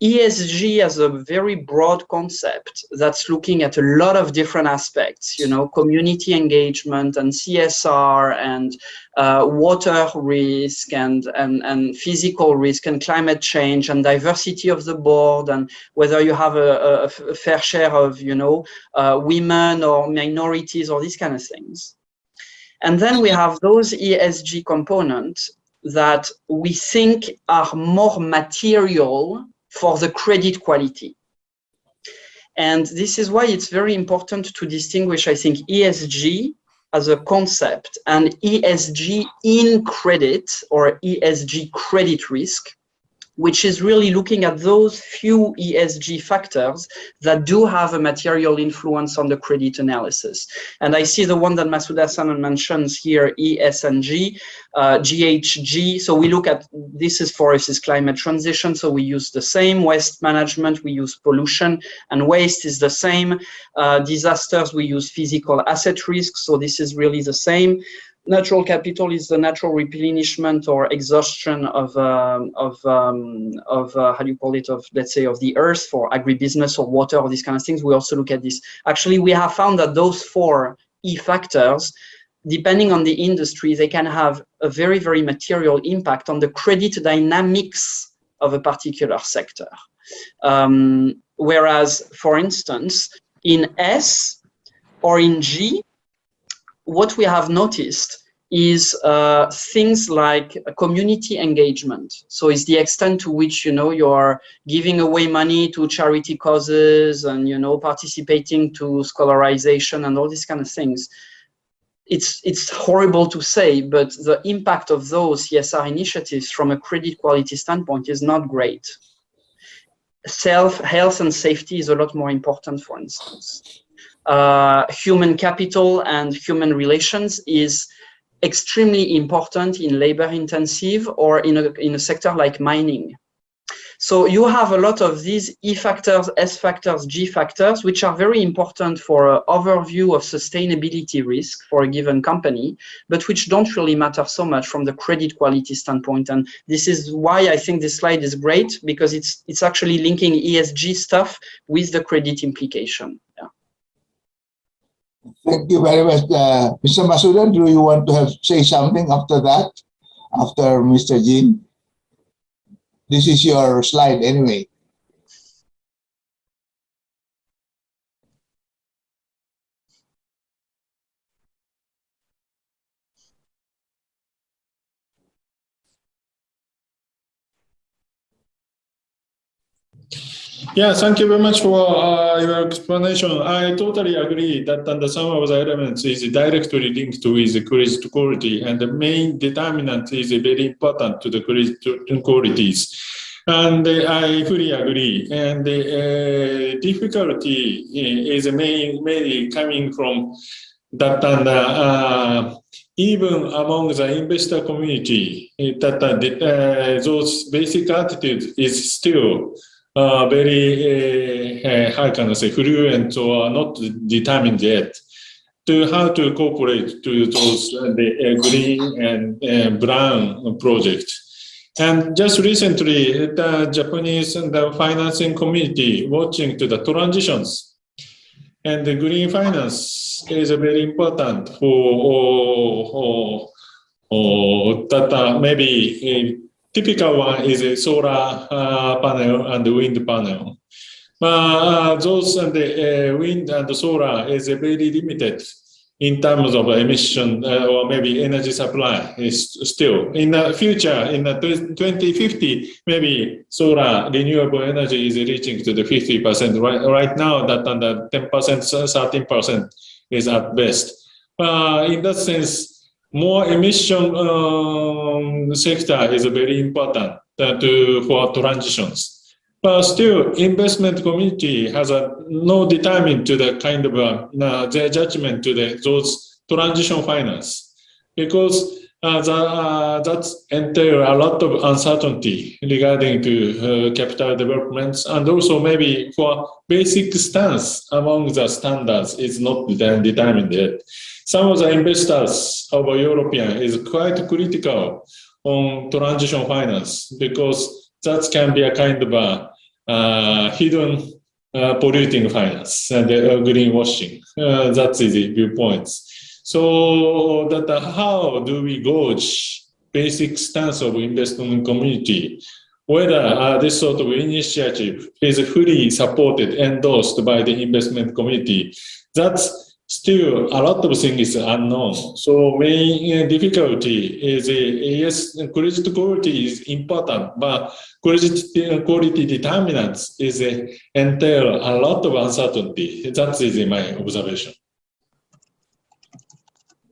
ESG as a very broad concept that's looking at a lot of different aspects, community engagement and CSR and water risk and physical risk and climate change and diversity of the board and whether you have a fair share of, women or minorities or these kind of things. And then we have those ESG components that we think are more material for the credit quality. And this is why it's very important to distinguish, I think, ESG as a concept and ESG in credit or ESG credit risk, which is really looking at those few ESG factors that do have a material influence on the credit analysis. And I see the one that Masuda-san mentions here, ESG, GHG. So we look at, this is climate transition. So we use the same. Waste management, we use pollution and waste is the same. Disasters, we use physical asset risk. So this is really the same. Natural capital is the natural replenishment or exhaustion of how do you call it, of, let's say, of the earth for agribusiness or water or these kind of things. We also look at this. Actually, we have found that those 4 E factors, depending on the industry, they can have a very, very material impact on the credit dynamics of a particular sector. Whereas, for instance, in S or in G, what we have noticed is things like community engagement. So it's the extent to which, you are giving away money to charity causes and, participating to scholarization and all these kind of things. It's horrible to say, but the impact of those CSR initiatives from a credit quality standpoint is not great. Health and safety is a lot more important, for instance. Human capital and human relations is extremely important in labor-intensive or in a sector like mining. So you have a lot of these E factors, S factors, G factors, which are very important for an overview of sustainability risk for a given company, but which don't really matter so much from the credit quality standpoint. And this is why I think this slide is great, because it's actually linking ESG stuff with the credit implication. Yeah. Thank you very much. Mr. Masuda, do you want to say something after that? After Mr. Jean? This is your slide anyway. Yeah, thank you very much for your explanation. I totally agree that some of the elements is directly linked with the credit quality, and the main determinant is very important to the credit qualities. And I fully agree. And the difficulty is mainly coming from that, and even among the investor community, that those basic attitudes is still very, how can I say, fluent or not determined yet. to how to cooperate to those the green and brown projects. And just recently, the Japanese and the financing community watching to the transitions. And the green finance is very important for that maybe a typical one is a solar panel and wind panel. Those and the wind and solar is very limited in terms of emission or maybe energy supply is still. In the future, in the 2050, maybe solar renewable energy is reaching to the 50%. Right now, that under 10%, 13% is at best. In that sense, more emission sector is very important for transitions. But still, investment community has no determined to the kind of their judgment to those transition finance, because that entail a lot of uncertainty regarding to capital developments, and also maybe for basic stance among the standards is not determined yet. Some of the investors of European is quite critical on transition finance because that can be a kind of hidden polluting finance and greenwashing. That's the viewpoints. So that how do we gauge basic stance of investment community, whether this sort of initiative is fully supported, endorsed by the investment community? That's still a lot of things is unknown. So main difficulty is yes, credit quality is important, but credit quality determinants is entail a lot of uncertainty. That is my observation.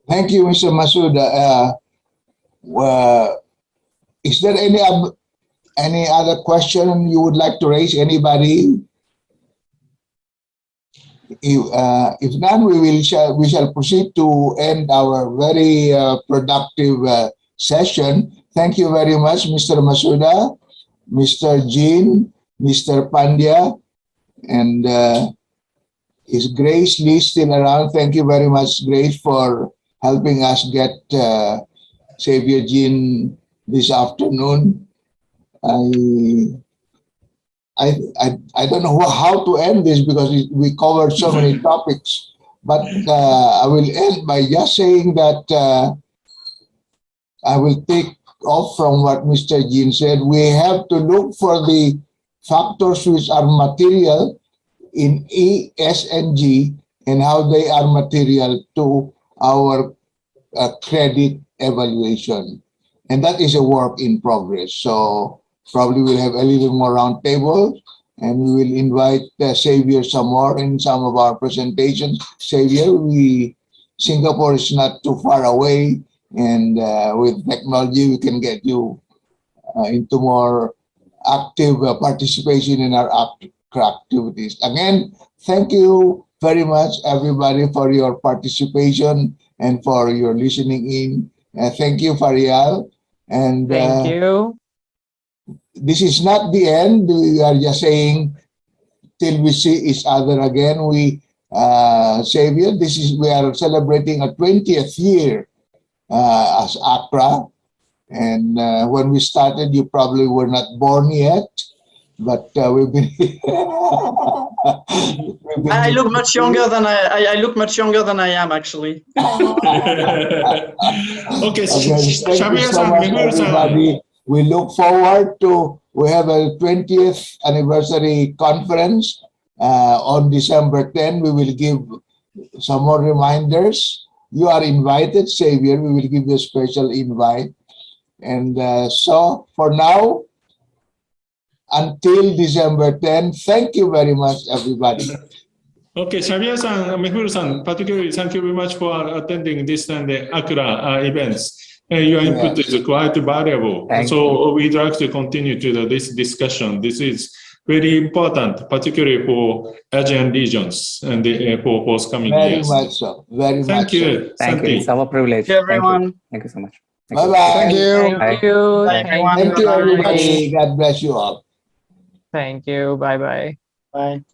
Thank you, Mr. Masuda. Is there any other question you would like to raise? Anybody? If none, we shall proceed to end our very productive session. Thank you very much, Mr. Masuda, Mr. Jean, Mr. Pandya, and is Grace Lee still around? Thank you very much, Grace, for helping us get Xavier Jean this afternoon. I don't know how to end this because we covered so many topics, but I will end by just saying that I will take off from what Mr. Jean said. We have to look for the factors which are material in E, S, and G and how they are material to our credit evaluation. And that is a work in progress. So probably we'll have a little more roundtable, and we will invite Xavier some more in some of our presentations. Xavier, Singapore is not too far away, and with technology, we can get you into more active participation in our activities. Again, thank you very much, everybody, for your participation and for your listening in. Thank you, Farial. And thank you. This is not the end. We are just saying till we see each other again. Xavier, we are celebrating a 20th year as ACRAA. And when we started, you probably were not born yet. But we've been. I look much younger than I look much younger than I am, actually. Okay, thank you so much, everybody. We look forward to, we have a 20th anniversary conference on December 10. We will give some more reminders. You are invited, Xavier. We will give you a special invite. And so for now, until December 10, thank you very much, everybody. Okay, Xavier-san, Mehuru-san, particularly thank you very much for attending this and the ACRAA events. Your input is quite valuable. So we'd like to continue to this discussion. This is very important, particularly for Asian regions and for forthcoming years. Very much so. Very much Thank you. so. Thank you. It's our privilege. Thank you, everyone. Thank you so much. Bye-bye. Thank you. Thank you. Bye, everyone. Thank you, everybody. God bless you all. Thank you. Bye-bye. Bye.